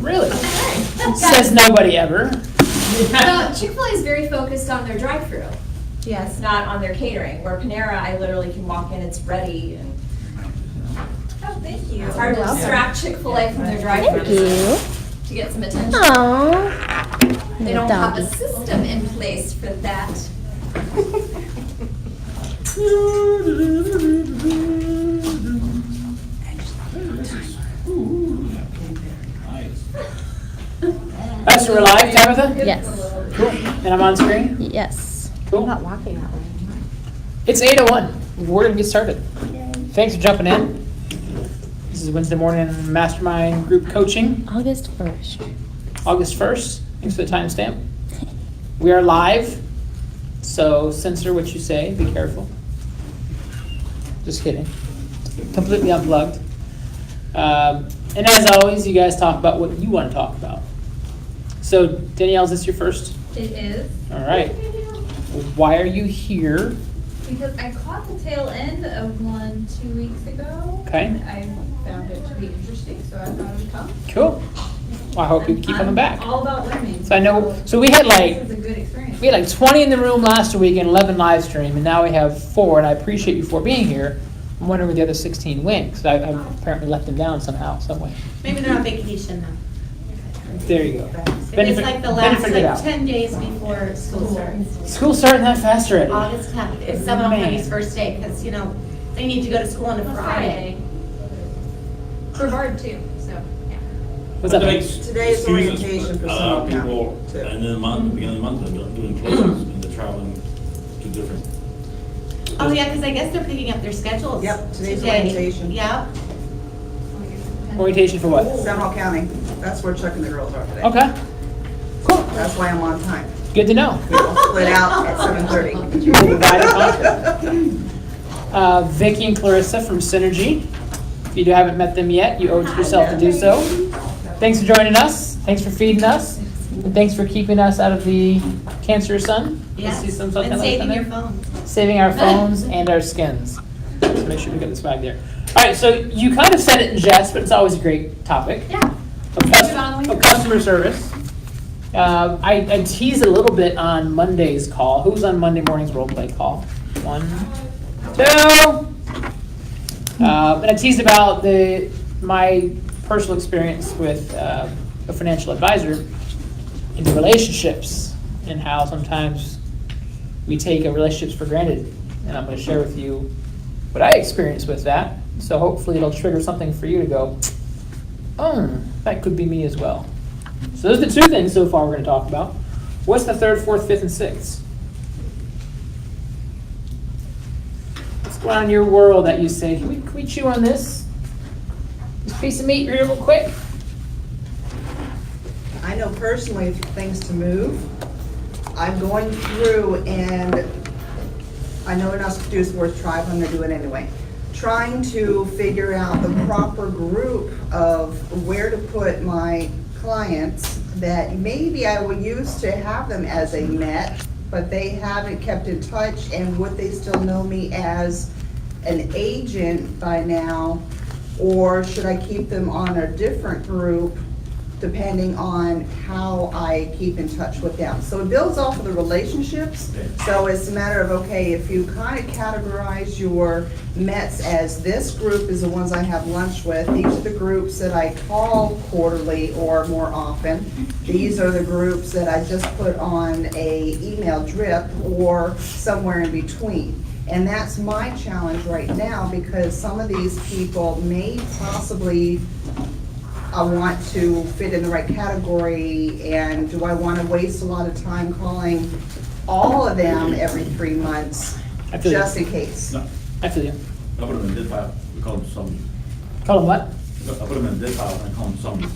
Really? Says nobody ever. Chick-fil-A is very focused on their drive-thru. Yes. Not on their catering, where Panera, I literally can walk in, it's ready, and Oh, thank you. it's hard to distract Chick-fil-A from their drive-thru to get some attention. Aww. They don't have a system in place for that. That's we're live, Tabitha? Yes. Cool. And I'm on screen? Yes. Cool. Not walking that way. It's 8:01. We're gonna get started. Thanks for jumping in. This is Wednesday morning mastermind group coaching, August 1st. August 1st. Thanks for the timestamp. We are live, so censor what you say. Be careful. Just kidding. Completely unplugged. And as always, you guys talk about what you want to talk about. So Danielle, is this your first? It is, All right. Why are you here? because I caught the tail end of one 2 weeks ago. Okay. And I found it to be interesting, so I thought I would come. Cool. Well, I hope you keep coming back. I'm all about learning. So I know. So we had This is a good experience. 20 in the room last week and 11 live stream, and now we have 4. And I appreciate you for being here. I'm wondering where the other 16 went, because I apparently let them down somehow, some way. Maybe they're on vacation now. There you go. It's like the last, benefit it out. 10 days before school starts. School's starting that fast already. August 10th, it's Seminole Man. County's first day, because, they need to go to school on a Friday. Brevard too, so, yeah. What's up? Today's orientation for A lot Seminole of County. people, too. and in the month, beginning of the month, they're doing closings and they're traveling to different. Oh, yeah, because I guess they're picking up their schedules. Yep, today's today. orientation. Yep. Orientation for what? Seminole County, that's where Chuck and the girls are today. Okay. Cool. That's why I'm on time. Good to know. We will split out at 7:30. Vicki and Clarissa from Synergy. If you haven't met them yet, you owe it to yourself to do so. Thanks for joining us. Thanks for feeding us. And thanks for keeping us out of the cancerous sun. Yes, See some and something like saving that your there? phones. Saving our phones and our skins. Let's make sure we get this back there. All right, so you kind of said it in jest, but it's always a great topic. Yeah. Of customer service. I teased a little bit on Monday's call. Who was on Monday morning's role play call? 1, 2. And I teased about my personal experience with a financial advisor in relationships and how sometimes we take relationships for granted. And I'm going to share with you what I experienced with that. So hopefully it'll trigger something for you to go, oh, that could be me as well. So those are the 2 things so far we're going to talk about. What's the 3rd, 4th, 5th, and 6th? What's going on in your world that you say, can we chew on this? This piece of meat here real quick? I know personally things to move. I'm going through and I know we're not supposed to use the word try, but I'm going to do it anyway. Trying to figure out the proper group of where to put my clients that maybe I will use to have them as a net, but they haven't kept in touch, and would they still know me as an agent by now? Or should I keep them on a different group depending on how I keep in touch with them? So it builds off of the relationships. So it's a matter of, okay, if you kind of categorize your Mets as this group is the ones I have lunch with, these are the groups that I call quarterly or more often. These are the groups that I just put on a email drip or somewhere in between. And that's my challenge right now, because some of these people may possibly I want to fit in the right category, and do I want to waste a lot of time calling all of them every 3 months I feel just you. in case? No, I feel you. I put them in dead file, we call them zombies. Call them what? I put them in dead file and I call them zombies.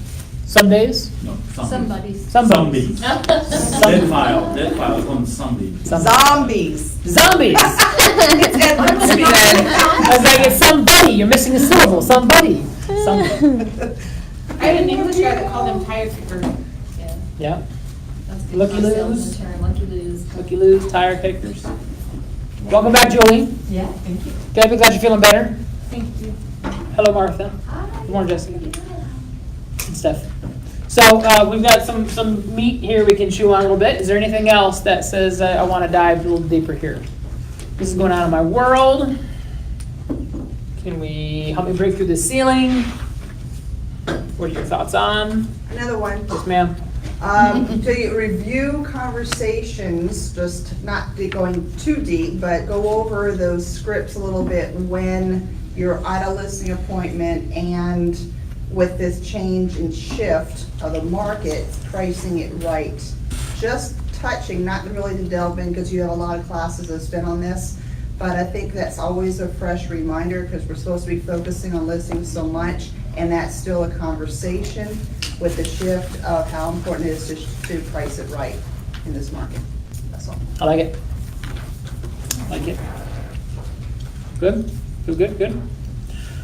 Some days? No, zombies. Somebody's. Somebody's. Zombies. Dead file, I call them zombies. Zombies. Zombies! It's Edward Smith. I was like, it's somebody. You're missing a syllable. Somebody. Somebody. I had an English guy that called them tire kickers. Yeah. That's good. Lucky Sales lose. term, Lucky lose. Looky loos, tire kickers. Welcome back, Julie. Yeah, thank you. Good, I'm glad you're feeling better. Thank you. Hello, Martha. Hi. Good morning, Jessica. Good stuff. So we've got some meat here we can chew on a little bit. Is there anything else that says I want to dive a little deeper here? This is going on in my world. Can we help me break through the ceiling? What are your thoughts on? Another one. Yes, ma'am. To review conversations, just not going too deep, but go over those scripts a little bit when you're at a listing appointment and with this change and shift of the market, pricing it right. Just touching, not really to delve in because you have a lot of classes that's been on this, but I think that's always a fresh reminder because we're supposed to be focusing on listings so much, and that's still a conversation with the shift of how important it is to price it right in this market. That's all. I like it. Like it. Good? Feel good? Good?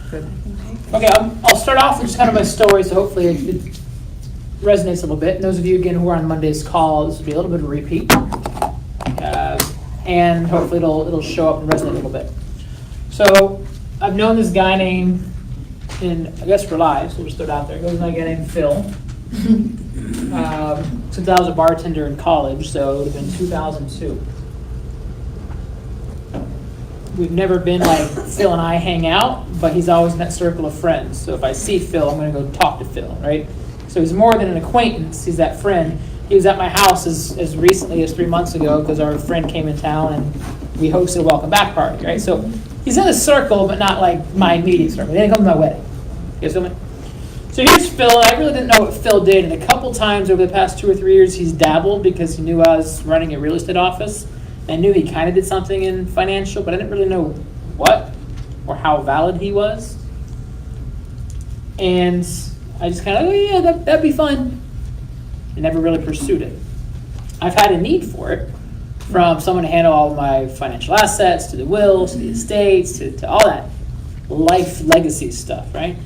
Good. Okay, I'll start off with just kind of my story, so hopefully it resonates a little bit. And those of you, again, who are on Monday's call, this will be a little bit of a repeat. And hopefully it'll show up and resonate a little bit. So I've known this guy named, I guess for lives, we'll just throw it out there. Goes by a guy named Phil. Since I was a bartender in college, so it would have been 2002. We've never been like Phil and I hang out, but he's always in that circle of friends. So if I see Phil, I'm going to go talk to Phil, right? So he's more than an acquaintance. He's that friend. He was at my house as recently as 3 months ago because our friend came in town and we hosted a welcome back party, right? So he's in a circle, but not like my immediate circle. He didn't come to my wedding. You guys feel me? So here's Phil, and I really didn't know what Phil did. And a couple times over the past 2 or 3 years, he's dabbled because he knew I was running a real estate office. I knew he kind of did something in financial, but I didn't really know what or how valid he was. And I just kind of, oh yeah, that'd be fun. I never really pursued it. I've had a need for it from someone to handle all of my financial assets, to the wills, to the estates, to all that life legacy stuff, right?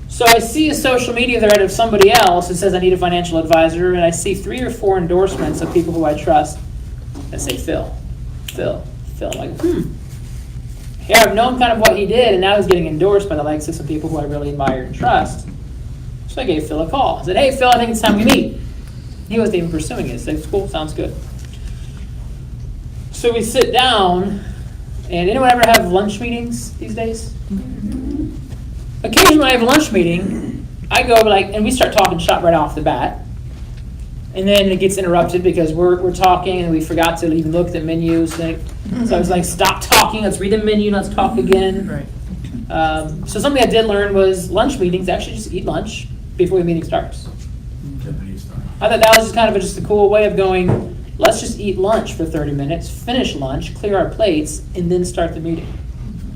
So I see a social media thread of somebody else that says I need a financial advisor, and I see 3 or 4 endorsements of people who I trust that say Phil. I'm like, Here, I've known kind of what he did, and now he's getting endorsed by the likes of some people who I really admire and trust. So I gave Phil a call. I said, hey, Phil, I think it's time we meet. He wasn't even pursuing it. I said, cool, sounds good. So we sit down, and anyone ever have lunch meetings these days? Occasionally when I have a lunch meeting, I go and we start talking shop right off the bat. And then it gets interrupted because we're talking and we forgot to even look at the menu. So I was like, stop talking, let's read the menu, let's talk again. Right. So something I did learn was lunch meetings, actually just eat lunch before the meeting starts. I thought that was just kind of just a cool way of going, let's just eat lunch for 30 minutes, finish lunch, clear our plates, and then start the meeting.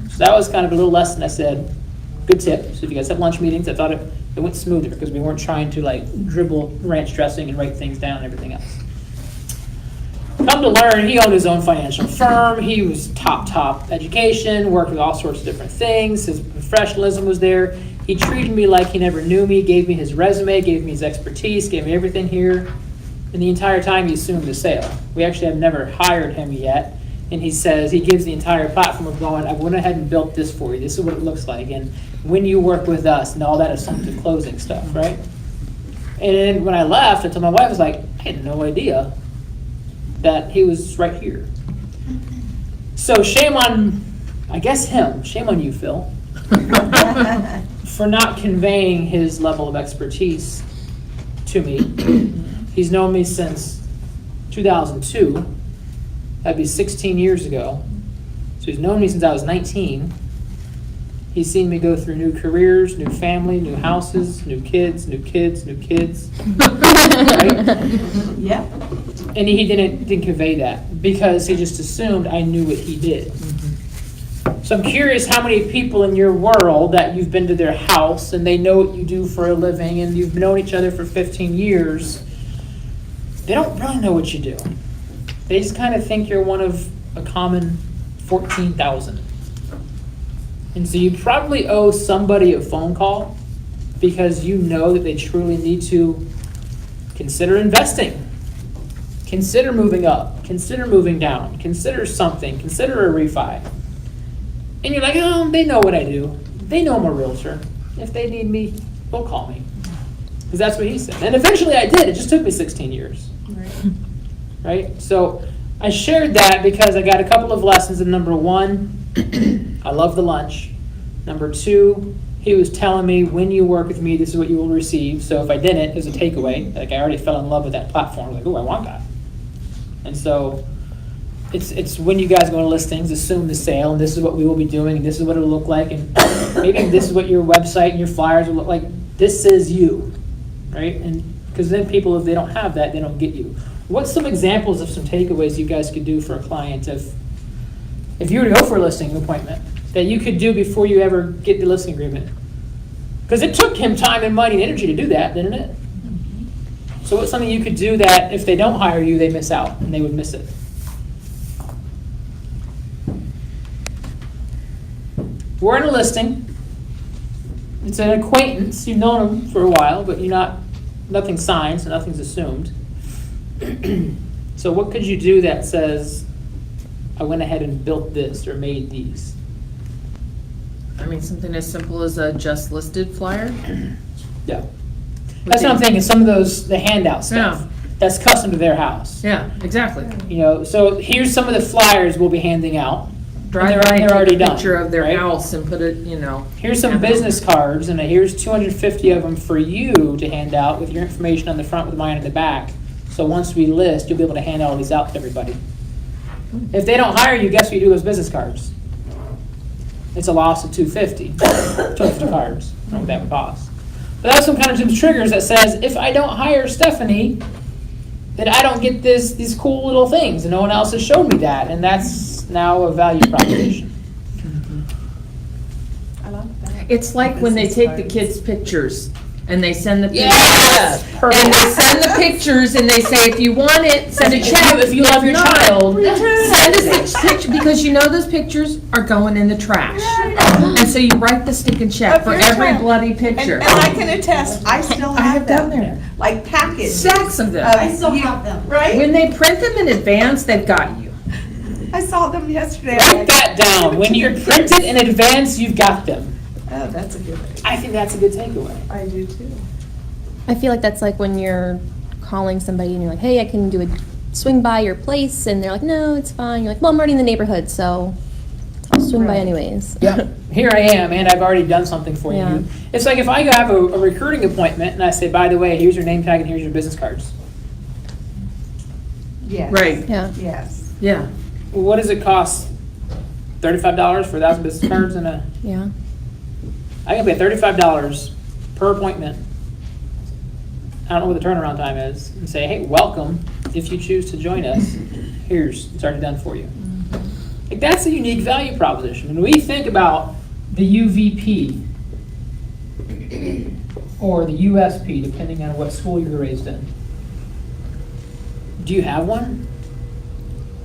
So that was kind of a little lesson I said, good tip. So if you guys have lunch meetings, I thought it went smoother because we weren't trying to dribble ranch dressing and write things down and everything else. Come to learn, he owned his own financial firm. He was top education, worked with all sorts of different things. His professionalism was there. He treated me like he never knew me, gave me his resume, gave me his expertise, gave me everything here. And the entire time he assumed the sale. We actually have never hired him yet. And he says, he gives the entire platform of going, I went ahead and built this for you. This is what it looks like. And when you work with us, and all that assumptive closing stuff, right? And then when I left, I told my wife, I was like, I had no idea that he was right here. So shame on, I guess him, shame on you, Phil, for not conveying his level of expertise to me. He's known me since 2002. That'd be 16 years ago. So he's known me since I was 19. He's seen me go through new careers, new family, new houses, new kids. Right? Yeah. And he didn't convey that because he just assumed I knew what he did. So I'm curious how many people in your world that you've been to their house and they know what you do for a living and you've known each other for 15 years, they don't really know what you do. They just kind of think you're one of a common 14,000. And so you probably owe somebody a phone call because you know that they truly need to consider investing, consider moving up, consider moving down, consider something, consider a refi. And you're like, oh, they know what I do. They know I'm a realtor. If they need me, they'll call me. Because that's what he said. And eventually I did. It just took me 16 years. Right? So I shared that because I got a couple of lessons. And number one, I love the lunch. Number two, he was telling me, when you work with me, this is what you will receive. So if I didn't, it was a takeaway. Like, I already fell in love with that platform. Like, oh, I want that. And so it's when you guys go to listings, assume the sale, and this is what we will be doing, and this is what it will look like, and maybe this is what your website and your flyers will look like. This is you, right? And because then people, if they don't have that, they don't get you. What's some examples of some takeaways you guys could do for a client if you were to go for a listing appointment that you could do before you ever get the listing agreement? Because it took him time and money and energy to do that, didn't it? So what's something you could do that if they don't hire you, they miss out and they would miss it? We're in a listing. It's an acquaintance. You've known them for a while, but nothing's signed, so nothing's assumed. So what could you do that says, I went ahead and built this or made these? I mean, something as simple as a just listed flyer. Yeah. That's what I'm thinking, some of the handout stuff. Yeah. That's custom to their house. Yeah, exactly. So here's some of the flyers we'll be handing out. Drive And by and they're take already a done, picture of their right? house and put it, Here's some business cards, and here's 250 of them for you to hand out with your information on the front with mine in the back. So once we list, you'll be able to hand all these out to everybody. If they don't hire you, guess what you do with those business cards? It's a loss of 250. 250 cards. I don't know what that would cost. But that's some kind of some triggers that says, if I don't hire Stephanie, then I don't get these cool little things, and no one else has showed me that, and that's now a value proposition. I like that. It's like when they take the kids' pictures and they send the pictures. Yes! Perfect. And they send the pictures and they say, if you want it, send a check. If you love your child. Send us a picture, because those pictures are going in the trash. And so you write the stinking check for every bloody picture. And I can attest, I still I have have done them, there. like packets. Stacks of them. I still have them. Right? When they print them in advance, they've got you. I saw them yesterday. Write that down. When you print it in advance, you've got them. Oh, that's a good idea. I think that's a good takeaway. I do too. I feel like that's like when you're calling somebody and you're like, hey, I can do a swing by your place, and they're like, no, it's fine. You're like, well, I'm already in the neighborhood, so I'll swing by anyways. Yeah, here I am, and I've already done something for Yeah. you. It's like if I have a recruiting appointment and I say, by the way, here's your name tag and here's your business cards. Yes. Right. Yeah. Yes. Yeah. Well, what does it cost? $35 for 1,000 business cards and Yeah. I can pay $35 per appointment. I don't know what the turnaround time is, and say, hey, welcome. If you choose to join us, it's already done for you. Like, that's a unique value proposition. When we think about the UVP or the USP, depending on what school you were raised in, do you have one?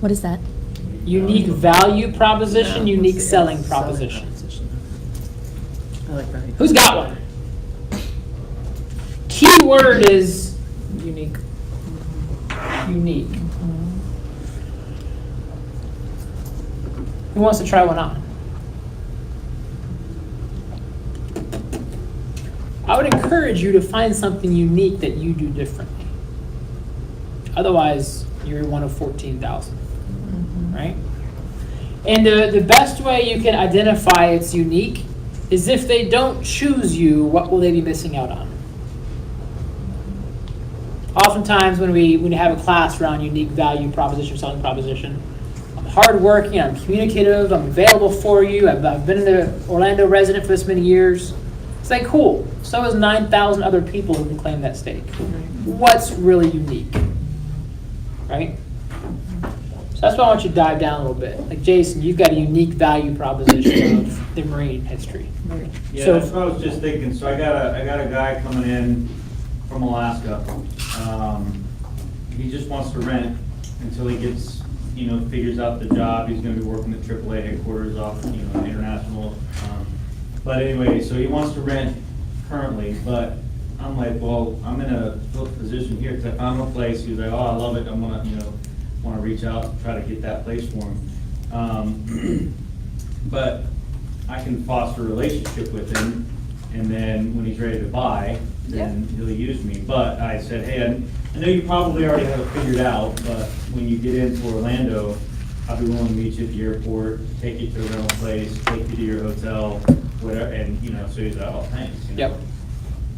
What is that? Unique value proposition, unique selling proposition. I like that. Who's got one? Key word is Unique. unique. Who wants to try one on? I would encourage you to find something unique that you do differently. Otherwise, you're one of 14,000, right? And the best way you can identify it's unique is if they don't choose you, what will they be missing out on? Oftentimes when we have a class around unique value proposition, selling proposition, I'm hardworking, I'm communicative, I'm available for you, I've been an Orlando resident for this many years. It's like, cool, so is 9,000 other people who can claim that stake. What's really unique, right? So that's why I want you to dive down a little bit. Like, Jason, you've got a unique value proposition of the marine history. Yeah, So- that's what I was just thinking. So I got a guy coming in from Alaska. He just wants to rent until he gets, figures out the job. He's gonna be working at AAA headquarters off, international. But anyway, so he wants to rent currently, but I'm like, well, I'm in a position here, because I found a place. He was like, oh, I love it. I'm gonna, want to reach out and try to get that place for him. But I can foster a relationship with him, and then when he's ready to buy, then he'll use me. But I said, hey, I know you probably already have it figured out, but when you get into Orlando, I'll be willing to meet you at the airport, take you to a rental place, take you to your hotel, whatever, and, so he's like, oh, thanks. Yep.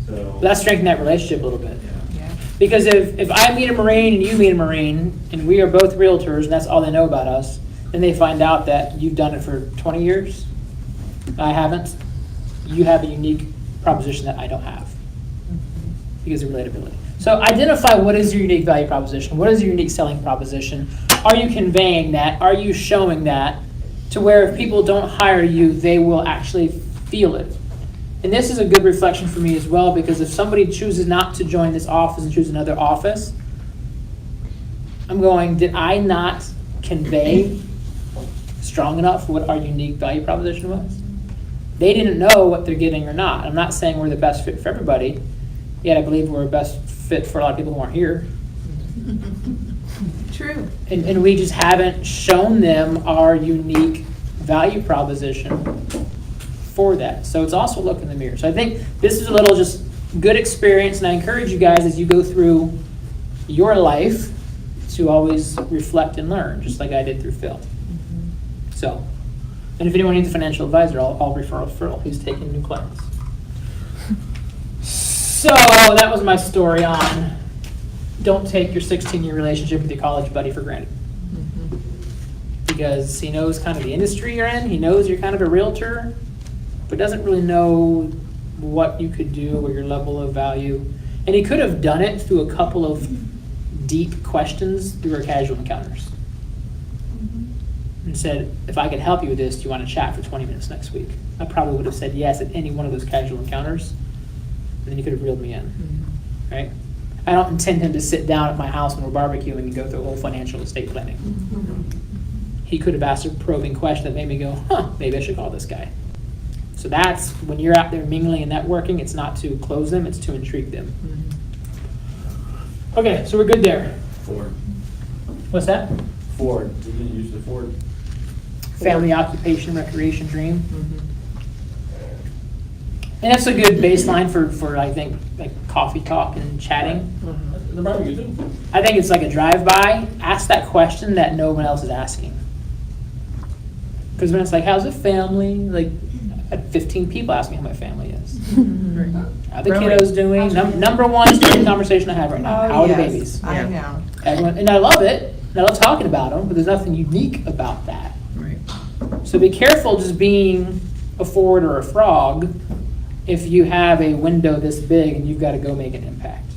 So. Let's strengthen that relationship a little bit. Yeah. Because if I meet a Marine and you meet a Marine, and we are both realtors, and that's all they know about us, then they find out that you've done it for 20 years. I haven't. You have a unique proposition that I don't have because of relatability. So identify what is your unique value proposition. What is your unique selling proposition? Are you conveying that? Are you showing that to where if people don't hire you, they will actually feel it? And this is a good reflection for me as well, because if somebody chooses not to join this office and choose another office, I'm going, did I not convey strong enough what our unique value proposition was? They didn't know what they're getting or not. I'm not saying we're the best fit for everybody, yet I believe we're the best fit for a lot of people who aren't here. True. And we just haven't shown them our unique value proposition for that. So it's also look in the mirror. So I think this is a little just good experience, and I encourage you guys as you go through your life to always reflect and learn, just like I did through Phil. So, and if anyone needs a financial advisor, I'll refer Phil. He's taking new clients. So that was my story on don't take your 16-year relationship with your college buddy for granted. Because he knows kind of the industry you're in, he knows you're kind of a realtor, but doesn't really know what you could do or your level of value. And he could have done it through a couple of deep questions through our casual encounters. And said, if I could help you with this, do you want to chat for 20 minutes next week? I probably would have said yes at any one of those casual encounters. And then he could have reeled me in, right? I don't intend him to sit down at my house when we're barbecuing and go through a whole financial estate planning. He could have asked a probing question that made me go, maybe I should call this guy. So that's, when you're out there mingling and networking, it's not to close them, it's to intrigue them. Okay, so we're good there. Ford. What's that? Ford. We didn't use the Ford. Family, occupation, recreation, dream. And that's a good baseline for I think, like coffee talk and chatting. The barbecue too. I think it's like a drive-by. Ask that question that no one else is asking. Because when it's like, how's the family? Like, I had 15 people ask me how my family is. How the kiddos doing? Number one student conversation I have right now. How are the babies? I know. Everyone, and I love it. And I love talking about them, but there's nothing unique about that. Right. So be careful just being a Ford or a frog if you have a window this big and you've got to go make an impact.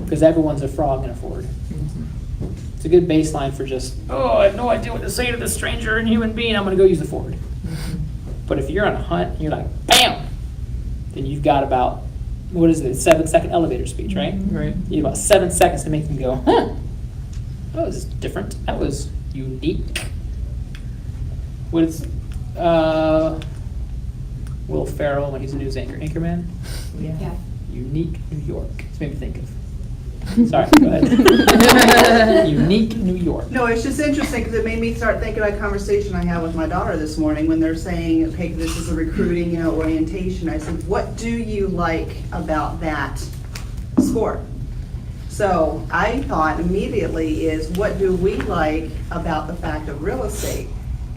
Because everyone's a frog and a Ford. It's a good baseline for just, I have no idea what to say to this stranger and human being, I'm going to go use the Ford. But if you're on a hunt and you're like, bam, then you've got about, 7-second elevator speech, right? Right. You have about 7 seconds to make them go, that was different. That was unique. What is Will Ferrell when he's a news anchor? Anchorman? Yeah. Unique New York. It's made me think of. Sorry, go ahead. Unique New York. No, it's just interesting because it made me start thinking of a conversation I had with my daughter this morning when they're saying, okay, this is a recruiting, orientation. I said, what do you like about that sport? So I thought immediately is, what do we like about the fact of real estate?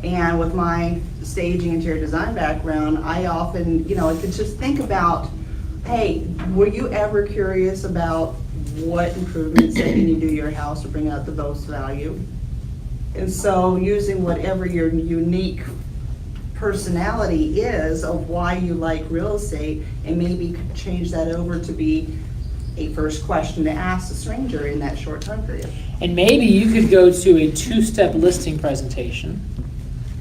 And with my staging interior design background, I often, I could just think about, hey, were you ever curious about what improvements that can you do to your house to bring out the most value? And so using whatever your unique personality is of why you like real estate, and maybe change that over to be a first question to ask a stranger in that short time period. And maybe you could go to a 2-step listing presentation.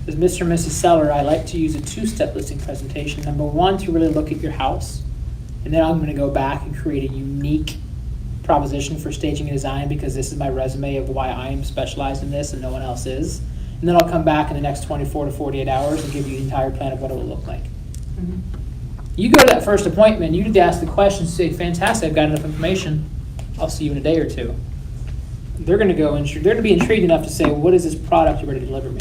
As Mr. and Mrs. Seller, I like to use a 2-step listing presentation. Number one, to really look at your house. And then I'm going to go back and create a unique proposition for staging and design, because this is my resume of why I am specialized in this and no one else is. And then I'll come back in the next 24 to 48 hours and give you the entire plan of what it will look like. You go to that first appointment, you need to ask the question, say, fantastic, I've got enough information, I'll see you in a day or two. They're going to be intrigued enough to say, what is this product you're ready to deliver me?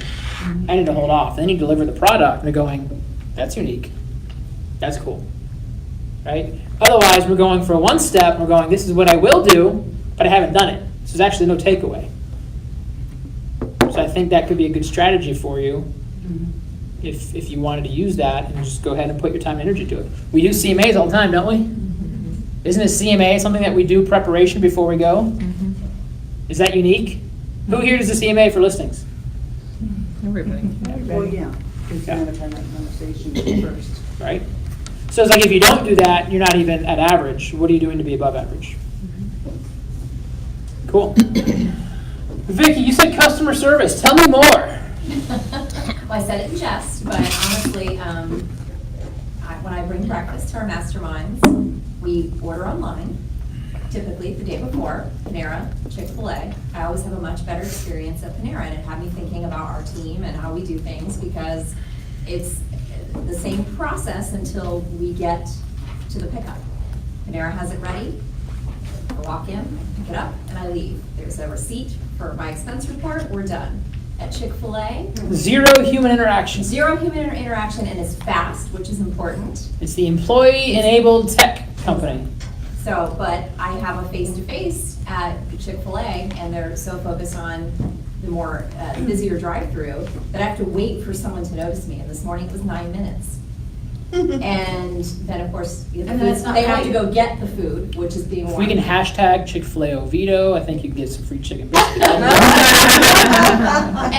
I need to hold off. Then you deliver the product, and they're going, that's unique. That's cool. Right? Otherwise, we're going for one step, we're going, this is what I will do, but I haven't done it. So there's actually no takeaway. So I think that could be a good strategy for you if you wanted to use that and just go ahead and put your time and energy to it. We do CMAs all the time, don't we? Isn't a CMA something that we do preparation before we go? Is that unique? Who here does a CMA for listings? Everybody. Well, yeah, because you're gonna have that conversation first. Right? So it's like if you don't do that, you're not even at average. What are you doing to be above average? Cool. Vicky, you said customer service. Tell me more. Well, I said it in jest, but honestly, when I bring breakfast to our masterminds, we order online, typically the day before, Panera, Chick-fil-A. I always have a much better experience at Panera, and it had me thinking about our team and how we do things, because it's the same process until we get to the pickup. Panera has it ready, I walk in, pick it up, and I leave. There's a receipt for my expense report, we're done. At Chick-fil-A, Zero human interaction. zero human interaction, and it's fast, which is important. It's the employee-enabled tech company. So, but I have a face-to-face at Chick-fil-A, and they're so focused on the more busier drive-through that I have to wait for someone to notice me. And this morning it was 9 minutes. And then, of course, they have to go get the food, which is being If warmed. we can hashtag Chick-fil-A Oviedo, I think you can get some free chicken biscuits. And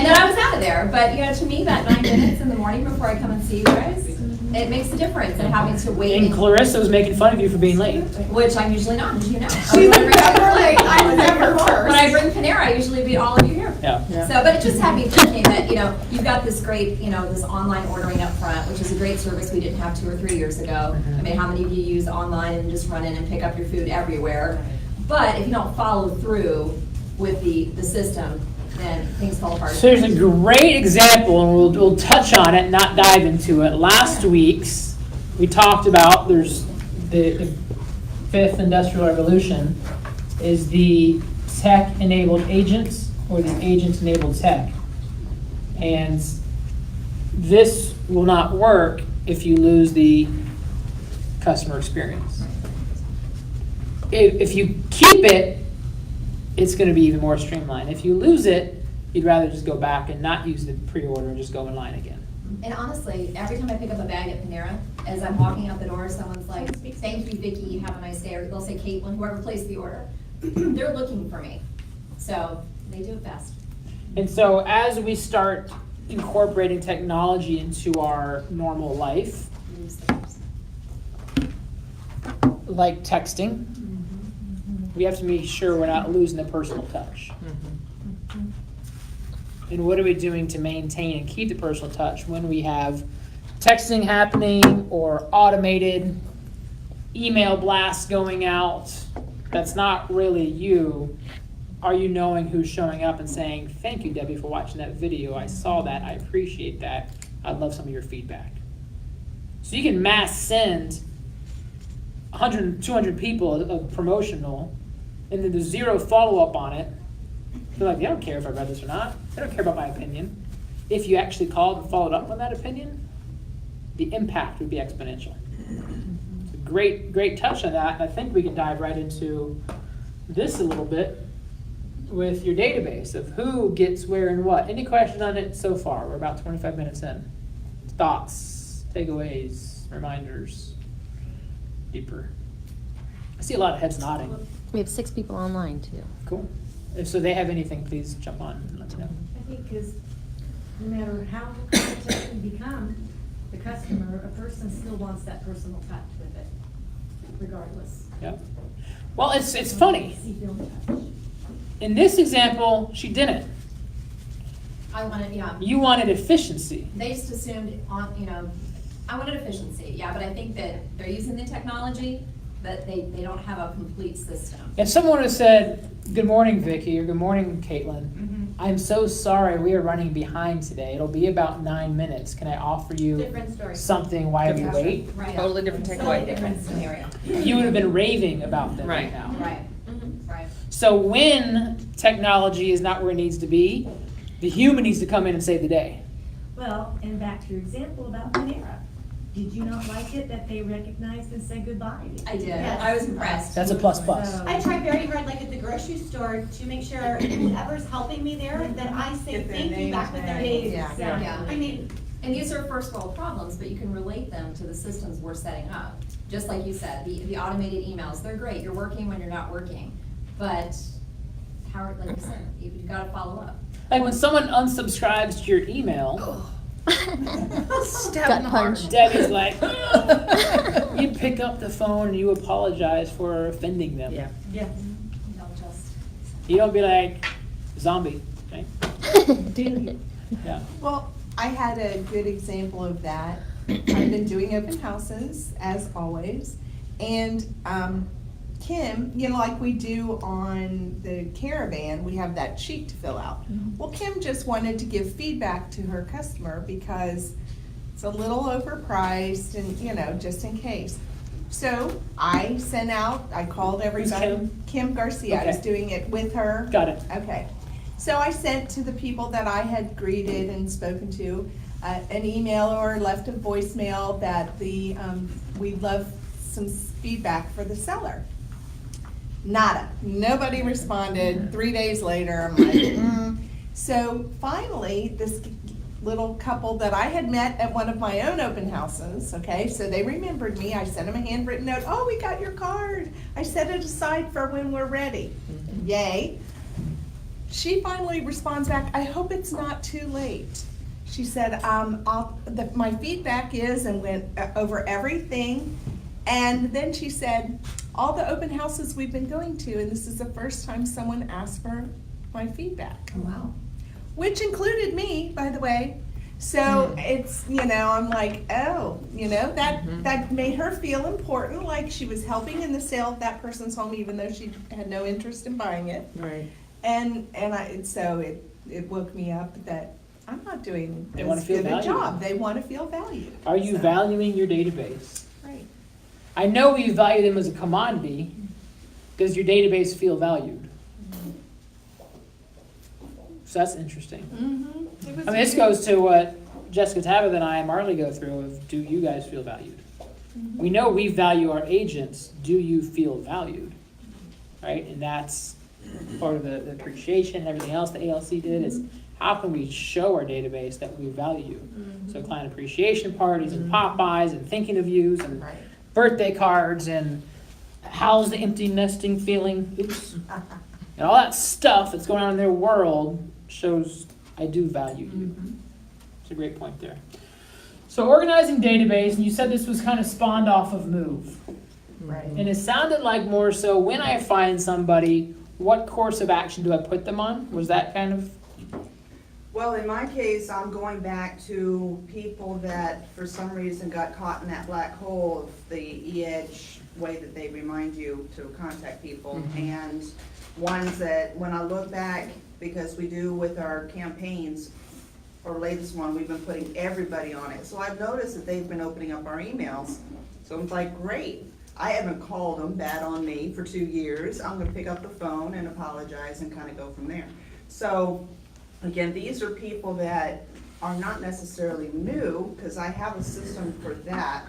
then I was out of there. But, to me, that 9 minutes in the morning before I come and see you guys, it makes a difference in having to wait. And Clarissa was making fun of you for being late. Which I'm usually not, as you know. She's never late. I'm never first. When I bring Panera, I usually beat all of you here. Yeah. So, but it just had me thinking that, you've got this great, this online ordering up front, which is a great service we didn't have 2 or 3 years ago. I mean, how many of you use online and just run in and pick up your food everywhere? But if you don't follow through with the system, then things fall apart. So there's a great example, and we'll touch on it, not dive into it. Last week's, we talked about there's the fifth industrial revolution is the tech-enabled agents or the agent-enabled tech. And this will not work if you lose the customer experience. If you keep it, it's going to be even more streamlined. If you lose it, you'd rather just go back and not use the pre-order and just go in line again. And honestly, every time I pick up a bag at Panera, as I'm walking out the door, someone's like, "Thank you, Vicki, have a nice day," or they'll say, "Caitlin," whoever placed the order. They're looking for me. So they do it best. And so as we start incorporating technology into our normal life, like texting, we have to make sure we're not losing the personal touch. And what are we doing to maintain and keep the personal touch when we have texting happening or automated email blasts going out? That's not really you. Are you knowing who's showing up and saying, "Thank you, Debbie, for watching that video. I saw that. I appreciate that. I'd love some of your feedback." So you can mass send 100, 200 people a promotional, and then there's zero follow-up on it. They're like, they don't care if I read this or not. They don't care about my opinion. If you actually called and followed up on that opinion, the impact would be exponential. Great touch on that. And I think we can dive right into this a little bit with your database of who gets where and what. Any questions on it so far? We're about 25 minutes in. Thoughts, takeaways, reminders, deeper. I see a lot of heads nodding. We have 6 people online too. Cool. If so they have anything, please jump on and let me know. I think because no matter how competent you become, the customer, a person still wants that personal touch with it, regardless. Yep. Well, it's funny. See, feel, touch. In this example, she didn't. I wanted, You wanted efficiency. They just assumed I wanted efficiency, but I think that they're using the technology, but they don't have a complete system. If someone would have said, "Good morning, Vicki," or "Good morning, Caitlin. I'm so sorry, we are running behind today. It'll be about 9 minutes. Can I offer you Different story. something while we wait?" Right. Totally different takeaway. Different scenario. You would have been raving about them right Right. now. Right. Right. So when technology is not where it needs to be, the human needs to come in and save the day. Well, and back to your example about Panera. did you not like it that they recognized and said goodbye? I did, Yes. I was impressed. That's a plus plus. So- I try very hard, like at the grocery store, to make sure whoever's helping me there, that I say Get their thank you names back with their right. names. Yeah. Exactly. Yeah. I mean, And these are first world problems, but you can relate them to the systems we're setting up. Just like you said, the automated emails, they're great, you're working when you're not working. But how, like you said, you've gotta follow up. Like when someone unsubscribes to your email, Gut punch. Debbie's like, you pick up the phone and you apologize for offending them. Yeah. Yeah. Don't just. You don't be like, zombie, right? Yeah. Well, I had a good example of that. I've been doing open houses, as always, and Kim, you know, like we do on the caravan, we have that sheet to fill out. Well, Kim just wanted to give feedback to her customer because it's a little overpriced and, you know, just in case. So I sent out, I called everybody. Kim? Kim Garcia, I was Okay. doing it with her. Got it. Okay. So I sent to the people that I had greeted and spoken to an email or left a voicemail that we'd love some feedback for the seller. Nada. Nobody responded. 3 days later, I'm like, So finally, this little couple that I had met at one of my own open houses, okay, so they remembered me. I sent them a handwritten note. Oh, we got your card. I set it aside for when we're ready. Yay. She finally responds back, I hope it's not too late. She said, my feedback is, and went over everything. And then she said, all the open houses we've been going to, and this is the first time someone asked for my feedback. Wow. Which included me, by the way. So it's, you know, I'm like, oh, you know, that made her feel important, like she was helping in the sale of that person's home, even though she had no interest in buying it. Right. So it woke me up that I'm not doing They wanna as feel good a valued. job. They want to feel valued. Are you So, valuing your database? Right. I know we value them as a commodity. Does your database feel valued? So that's interesting. Mm-hmm. It was I mean, this goes to what Jessica Tabitha and I and Marley go through of, do you guys feel valued? We know we value our agents. Do you feel valued? Right? And that's part of the appreciation and everything else the ALC did is how can we show our database that we value you? So client appreciation parties and Popeyes and thinking of yous and Right. birthday cards and how's the empty nesting feeling? Oops. And all that stuff that's going on in their world shows I do value you. It's a great point there. So organizing database, and you said this was kind of spawned off of Move. Right. And it sounded like more so when I find somebody, what course of action do I put them on? Was that kind of, Well, in my case, I'm going back to people that for some reason got caught in that black hole of the e-edge way that they remind you to contact people. And ones that, when I look back, because we do with our campaigns, our latest one, we've been putting everybody on it. So I've noticed that they've been opening up our emails. So I'm like, great. I haven't called them, bad on me, for 2 years. I'm gonna pick up the phone and apologize and kind of go from there. So, again, these are people that are not necessarily new, because I have a system for that.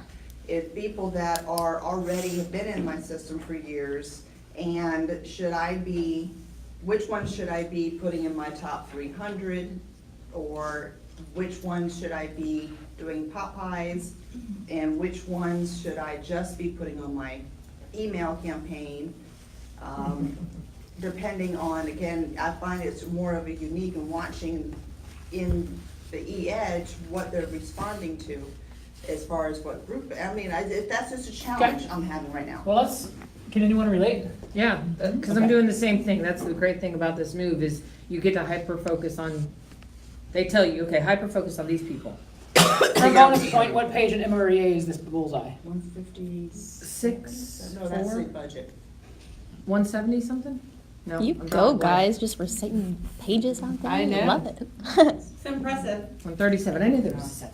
It's people that are already have been in my system for years, and which ones should I be putting in my top 300? Or which ones should I be doing Popeyes? And which ones should I just be putting on my email campaign? Depending on, again, I find it's more of a unique and watching in the e-edge what they're responding to as far as what group, I mean, that's just a challenge I'm having right now. well, can anyone relate? Yeah, because I'm Okay. doing the same thing. That's the great thing about this move is you get to hyper focus on. They tell you, okay, hyper focus on these people. For a bonus point, what page in MREA is this bullseye? 6, No, that's the 4, budget. 170 something. No, You I'm go, drawing a blank. guys, just reciting pages out there. I know. Love it. it's impressive. 137. I knew there was a 7.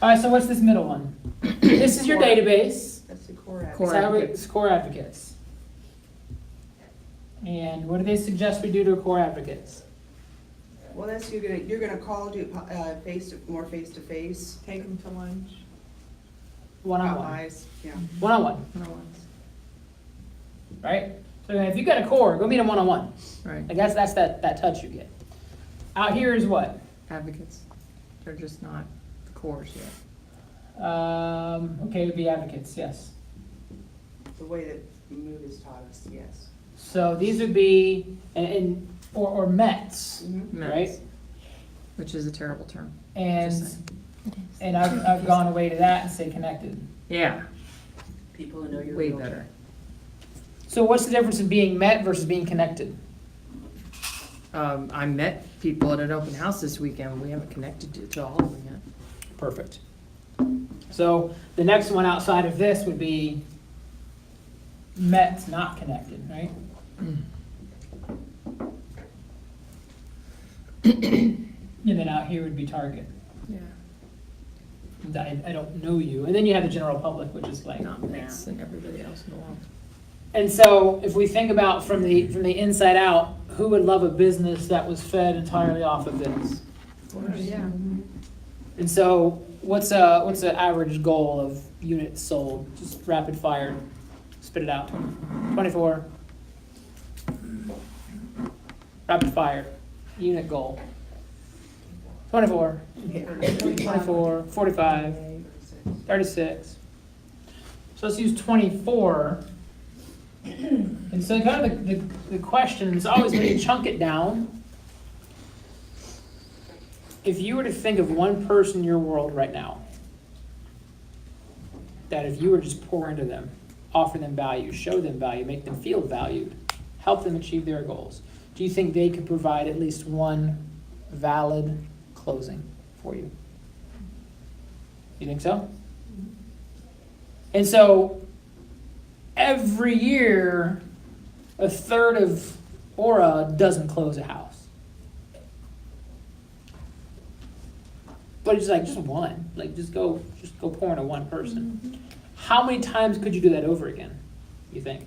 All right, so what's this middle one? This is your database. That's the core ad. Core It's how advocates. it's core advocates. And what do they suggest we do to core advocates? Well, that's, you're gonna call, do, more face-to-face. Take them to lunch. One-on-one. Eyes, yeah. One-on-one, right? So if you got a core, go meet them one-on-one. Right. Like that's that touch you get. Out here is what? Advocates. They're just not the cores yet. Okay, it would be advocates, yes. The way that Mood has taught us, yes. So these would be, or Mets, right? Which is a terrible term. And, Just saying. and I've gone away to that and say connected. Yeah, People who know your. way real- better. So what's the difference in being met versus being connected? I met people at an open house this weekend. We haven't connected to all of them yet. Perfect. So the next one outside of this would be met, not connected, right? And then out here would be target. Yeah. I don't know you. And then you have the general public, which is like Not mix and everybody else in the world. And so if we think about from the inside out, who would love a business that was fed entirely off of this? Yeah. And so what's an average goal of units sold? Just rapid fire, spit it out. 24. Rapid fire, unit goal. 24, 24, 45, 36. So let's use 24. And so kind of the question is always when you chunk it down, if you were to think of one person in your world right now, that if you were just pour into them, offer them value, show them value, make them feel valued, help them achieve their goals, do you think they could provide at least one valid closing for you? You think so? And so every year, a third of Aura doesn't close a house. But it's like just one. Like just go pour into one person. How many times could you do that over again, you think?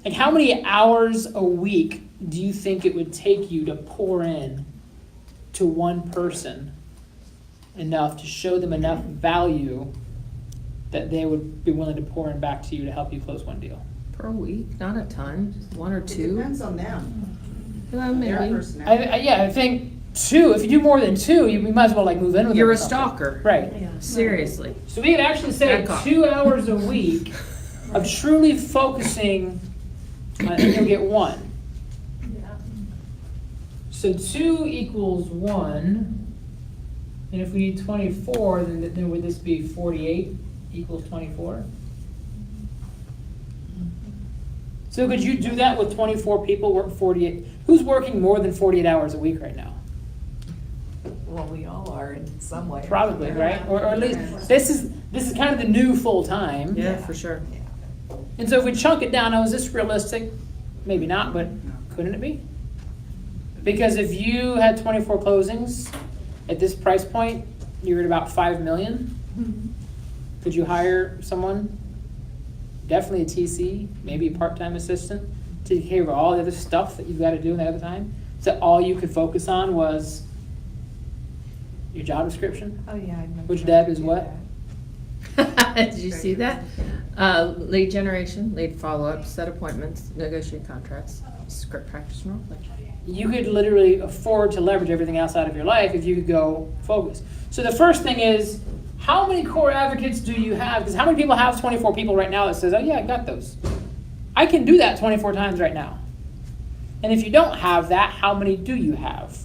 Like how many hours a week do you think it would take you to pour in to one person enough to show them enough value that they would be willing to pour in back to you to help you close one deal? Per week, not a ton, one or It two. depends on them. Their Maybe. personality. I think two, if you do more than two, you might as well like move in with You're them a or something. stalker. Right. Seriously. So we could actually say Back off. 2 hours a week of truly focusing, and you'll get one. So 2 equals 1, and if we need 24, then would this be 48 equals 24? So could you do that with 24 people, work 48? Who's working more than 48 hours a week right now? Well, we all are in some way. Probably, right? Or at least, this is kind of the new full-time. Yeah, for sure. And so if we chunk it down, now is this realistic? Maybe not, but couldn't it be? Because if you had 24 closings at this price point, you're at about 5 million. Could you hire someone? Definitely a TC, maybe a part-time assistant, to take care of all the other stuff that you've got to do in that other time. So all you could focus on was your job description, Oh, yeah. which Deb is what? Did you see that? Lead generation, lead follow-up, set appointments, negotiate contracts, script practice and role play. You could literally afford to leverage everything outside of your life if you could go focus. So the first thing is, how many core advocates do you have? Because how many people have 24 people right now that says, oh yeah, I got those. I can do that 24 times right now. And if you don't have that, how many do you have?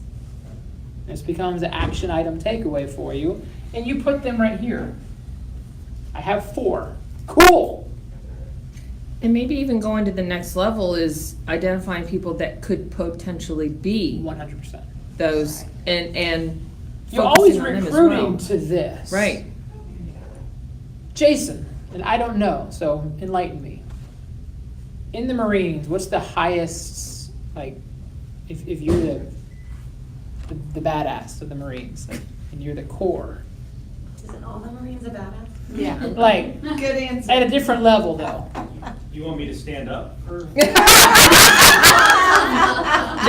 This becomes an action item takeaway for you. And you put them right here. I have 4. Cool. And maybe even going to the next level is identifying people that could potentially be 100%. those and You're always focusing on them as recruiting well. to this. Right. Jason, and I don't know, so enlighten me. In the Marines, what's the highest, like, if you're the badass of the Marines, like, and you're the core? Isn't all the Marines a badass? Yeah. Like, Good answer. at a different level though. You want me to stand up or?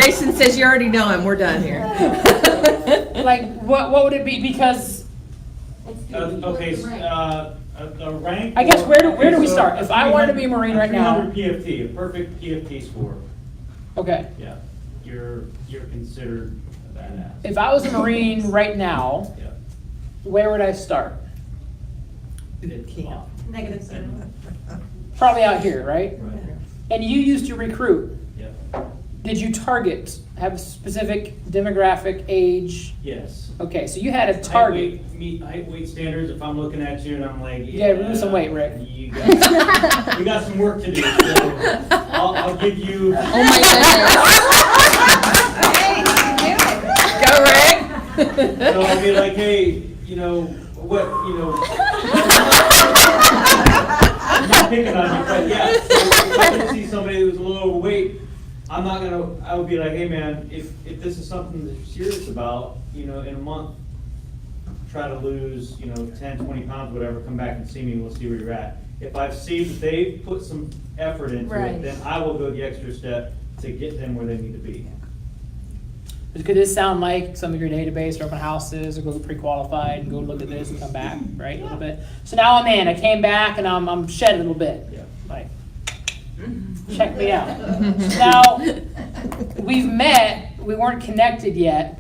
Jason says you already know him, we're done here. Like, what would it be? Because Okay, a rank. I guess where do we so start? If I wanted to be a Marine right now. 300 PFT, a perfect PFT score. Okay, Yeah, you're considered a badass. if I was a Marine right now, Yeah. where would I start? Camp. Negative 7. Probably out here, right? Right. And you used to recruit. Yeah. Did you target, have a specific demographic, age? Yes. Okay, so you had a target. Meet height, weight standards. If I'm looking at you and I'm like, Yeah, lose some weight, Rick. You got some work to do. So I'll give you. Oh my goodness. Go, Rick! So I'll be like, hey, what. I'm not picking on you, but yeah. So if I can see somebody who's a little overweight, I would be like, hey man, if this is something that you're serious about, in a month, try to lose, 10, 20 pounds, whatever, come back and see me, we'll see where you're at. If I see that they've put some effort into Right. it, then I will go the extra step to get them where they need to be. Could this sound like some of your database or open houses, or go pre-qualified and go look at this and come back, right, a little bit? So now I'm in, I came back and I'm shed a little bit. Yeah. Like, check me out. Now, we've met, we weren't connected yet.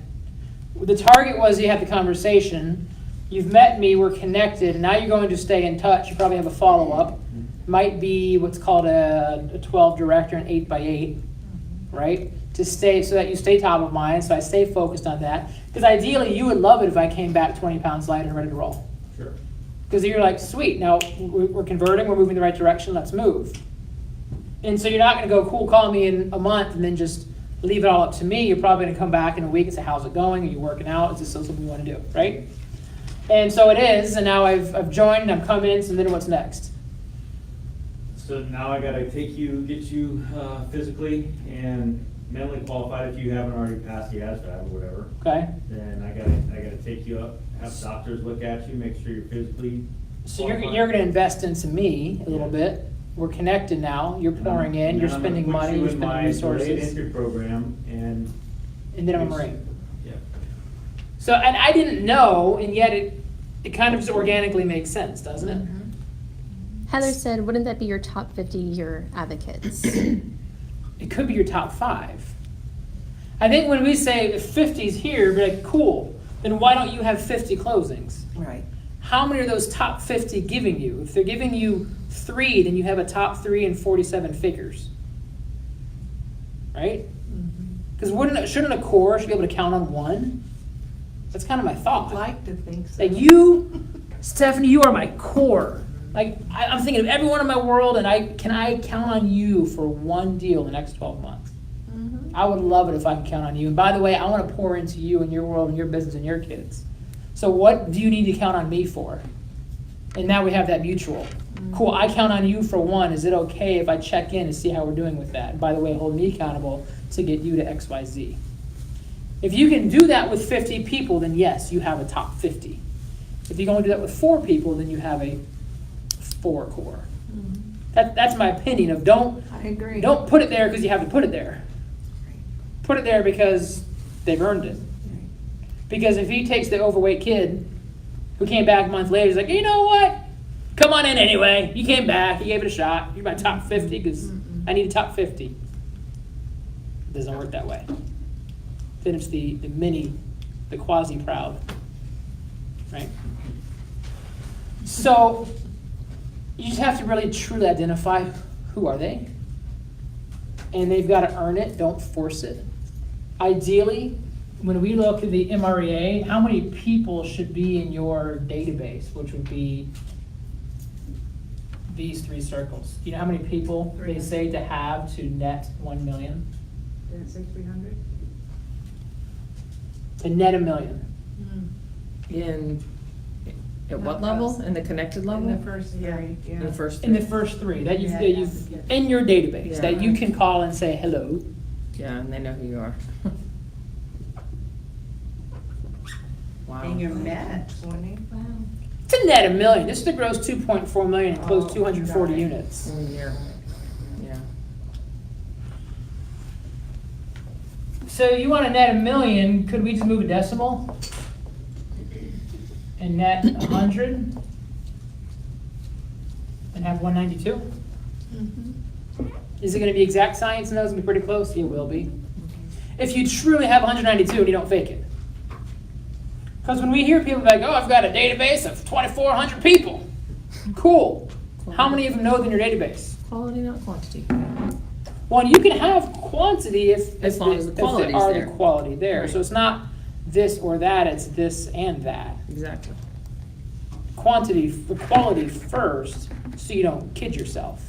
The target was you had the conversation. You've met me, we're connected, and now you're going to stay in touch. You probably have a follow-up. Might be what's called a 12 director, an 8x8, right? To stay, so that you stay top of mind, so I stay focused on that. Because ideally, you would love it if I came back 20 pounds lighter and ready to roll. Sure. Because you're like, sweet, now we're converting, we're moving in the right direction, let's move. And so you're not going to go, cool, call me in a month and then just leave it all up to me. You're probably going to come back in a week and say, how's it going? Are you working out? Is this still something you want to do, right? And so it is, and now I've joined, and I'm coming in, so then what's next? So now I gotta get you physically and mentally qualified if you haven't already passed the ASVAB or whatever. Okay? Then I gotta take you up, have doctors look at you, make sure you're physically. So you're going to invest into me a little bit. We're connected now. You're pouring in, you're spending money, you're spending Delayed resources. entry program and. And then I'm a Marine. Yeah. So, and I didn't know, and yet it kind of just organically makes sense, doesn't it? Heather said, wouldn't that be your top 50 year advocates? It could be your top 5. I think when we say if 50's here, we're like, cool, then why don't you have 50 closings? Right. How many are those top 50 giving you? If they're giving you 3, then you have a top 3 and 47 figures. Right? Because shouldn't a core should be able to count on 1? That's kind of my thought. I'd like to think so. Like you, Stephanie, you are my core. Like I'm thinking of everyone in my world, and can I count on you for one deal in the next 12 months? I would love it if I could count on you. And by the way, I want to pour into you and your world and your business and your kids. So what do you need to count on me for? And now we have that mutual. Cool, I count on you for 1. Is it okay if I check in and see how we're doing with that? And by the way, hold me accountable to get you to XYZ. If you can do that with 50 people, then yes, you have a top 50. If you can only do that with 4 people, then you have a 4 core. That's my opinion of I agree. don't put it there because you have to put it there. Put it there because they've earned it. Because if he takes the overweight kid who came back a month later, he's like, you know what? Come on in anyway. You came back. You gave it a shot. You're my top 50 because I need a top 50. It doesn't work that way. Then it's the quasi-proud. Right? So you just have to really truly identify who are they. And they've got to earn it. Don't force it. Ideally, when we look at the MREA, how many people should be in your database, which would be these 3 circles? Do you know how many people they say to have to net 1 million? Did it say 300? To net $1 million. At what level? In the connected level? In the first 3, In the first In the 3? first 3 that you've Yeah. in your database Yeah. that you can call and say hello. Yeah, and they know who you are. Wow. And you're met. 20. To net $1 million. This is to gross 2.4 million and close 240 units. In a year. So you want to net 1,000,000, could we just move a decimal? And net 100? And have 192? Is it gonna be exact science? No, it's gonna be pretty close. It will be. If you truly have 192 and you don't fake it. Because when we hear people like, oh, I've got a database of 2,400 people. Cool. How many of them know in your database? Quality, not quantity. Well, you can have quantity if As long as the quality's there are there. the quality there. Right. So it's not this or that, it's this and that. Exactly. The quality first, so you don't kid yourself.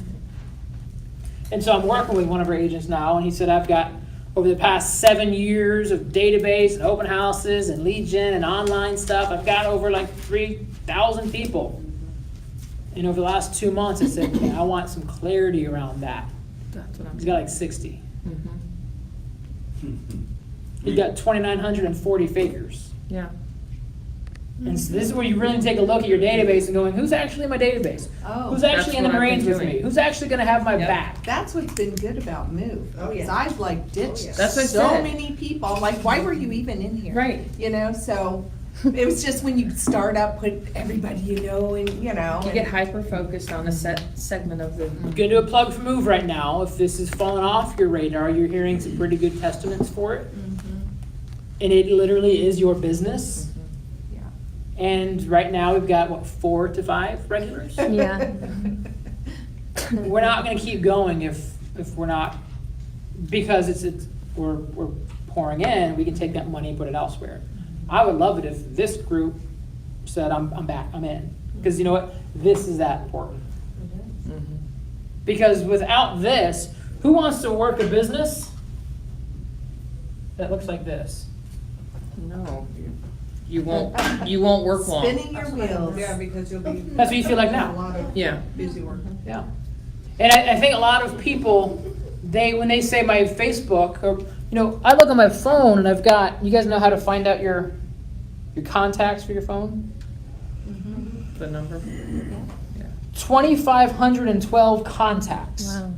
And so I'm working with one of our agents now, and he said, I've got, over the past 7 years of database and open houses and lead gen and online stuff, I've got over like 3,000 people. And over the last 2 months, I said, "Man, I want some clarity around that." That's what I'm He's got like 60. Mhm. He's got 2,940 fakers. Yeah. And so this is where you really take a look at your database and going, who's actually in my database? Oh, Who's that's actually in the what I've been Marines with doing. me? Who's actually gonna have my Yep. back? That's what's been good about Move. Oh, yeah. 'Cause I've like ditched Oh, yeah. That's what I so said. many people. Like, why were you even in here? Right. You know, so it was just when you start up, put everybody you know, and You get hyper-focused on a set segment of the. I'm gonna do a plug for Move right now. If this has fallen off your radar, you're hearing some pretty good testaments for it. And it literally is your business. And right now, we've got, what, 4 to 5 regulars? Yeah. We're not gonna keep going if we're not, because we're pouring in, we can take that money and put it elsewhere. I would love it if this group said, I'm back, I'm in. Because you know what? This is that important. Because without this, who wants to work a business that looks like this? No. You won't work long. spinning your wheels. Yeah, because you'll be. That's what you feel like A now. lot of Yeah. busy work. Yeah. And I think a lot of people, when they say my Facebook, or, I look on my phone and I've got, you guys know how to find out your contacts for your phone? The number. 2,512 contacts. Wow.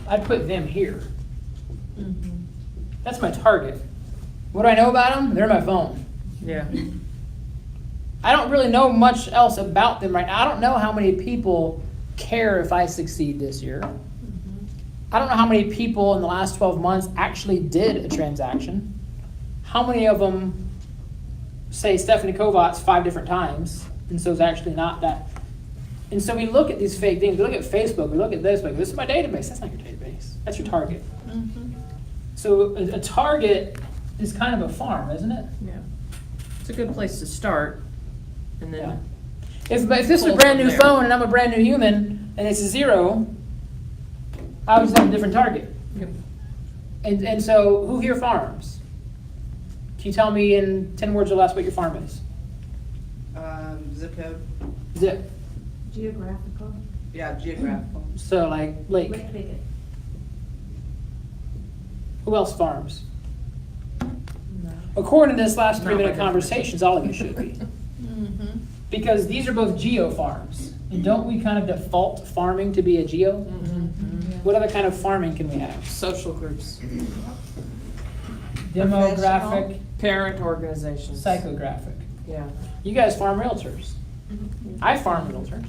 I'd put them here. That's my target. What do I know about them? They're my phone. Yeah. I don't really know much else about them right now. I don't know how many people care if I succeed this year. I don't know how many people in the last 12 months actually did a transaction. How many of them say Stephanie Kovacs 5 different times, and so it's actually not that. And so we look at these fake things. We look at Facebook. We look at this. Like, this is my database. That's not your database. That's your target. So a target is kind of a farm, isn't it? Yeah. It's a good place to start, and then. Yeah. If this is a Pull brand from new there. phone and I'm a brand new human and it's a 0, I would just have a different target. Yep. And so who here farms? Can you tell me in 10 words or less what your farm is? Zip code, Zip. Geographical. yeah, geographical. So like Lake. Lake Bigot. Who else farms? According to this last Not 3-minute my conversations, all of you should be. Because these are both geo farms. And don't we kind of default farming to be a geo? What other kind of farming can we have? Social groups, Demographic, parent organizations. psychographic. Yeah. You guys farm realtors. I farm realtors.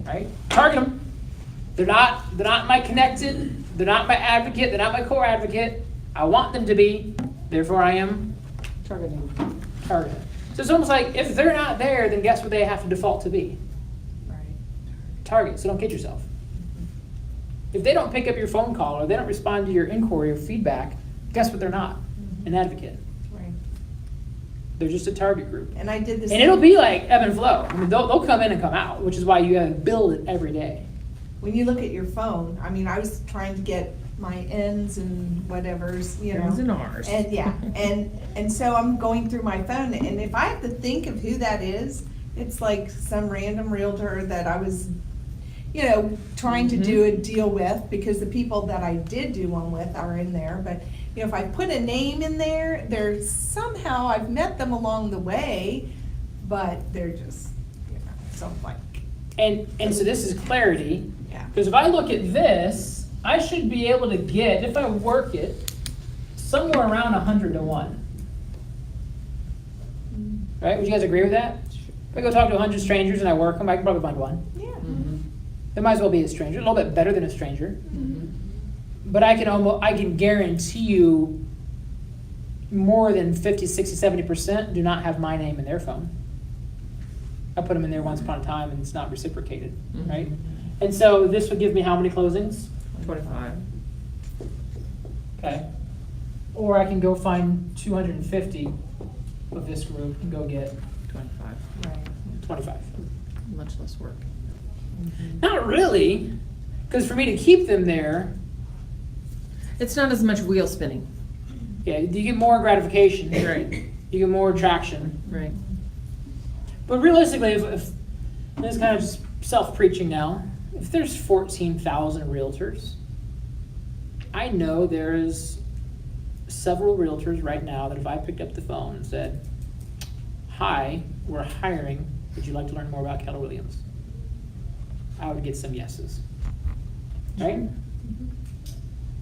Right? Target them. They're not my connected. They're not my advocate. They're not my core advocate. I want them to be. Therefore, I am Targeting. targeted. So it's almost like if they're not there, then guess what they have to default to be? Right. Target. So don't kid yourself. If they don't pick up your phone call or they don't respond to your inquiry or feedback, guess what they're not? An advocate. Right. They're just a target group. And I did this. And it'll be like ebb and flow. I mean, they'll come in and come out, which is why you have to build it every day. When you look at your phone, I mean, I was trying to get my N's and whatever's, N's and R's. And yeah, and so I'm going through my phone, and if I have to think of who that is, it's like some random realtor that I was, trying to do a deal with, because the people that I did do one with are in there. But if I put a name in there, there's somehow I've met them along the way, but they're just, so like, And so this is clarity. yeah. Because if I look at this, I should be able to get, if I work it, somewhere around 100 to 1. Right? Would you guys agree with that? If I go talk to 100 strangers and I work them, I can probably find one. Yeah. It might as well be a stranger, a little bit better than a stranger. But I can guarantee you more than 50, 60, 70% do not have my name in their phone. I put them in there once upon a time and it's not reciprocated, right? And so this would give me how many closings? 25. Okay. Or I can go find 250 of this group and go get 25. 25. Much less work. Not really, because for me to keep them there, It's not as much wheel spinning. yeah, you get more gratification. Right. You get more traction. Right. But realistically, if this is kind of just self-preaching now, if there's 14,000 realtors, I know there's several realtors right now that if I picked up the phone and said, "Hi, we're hiring. Would you like to learn more about Keller Williams?" I would get some yeses. Right?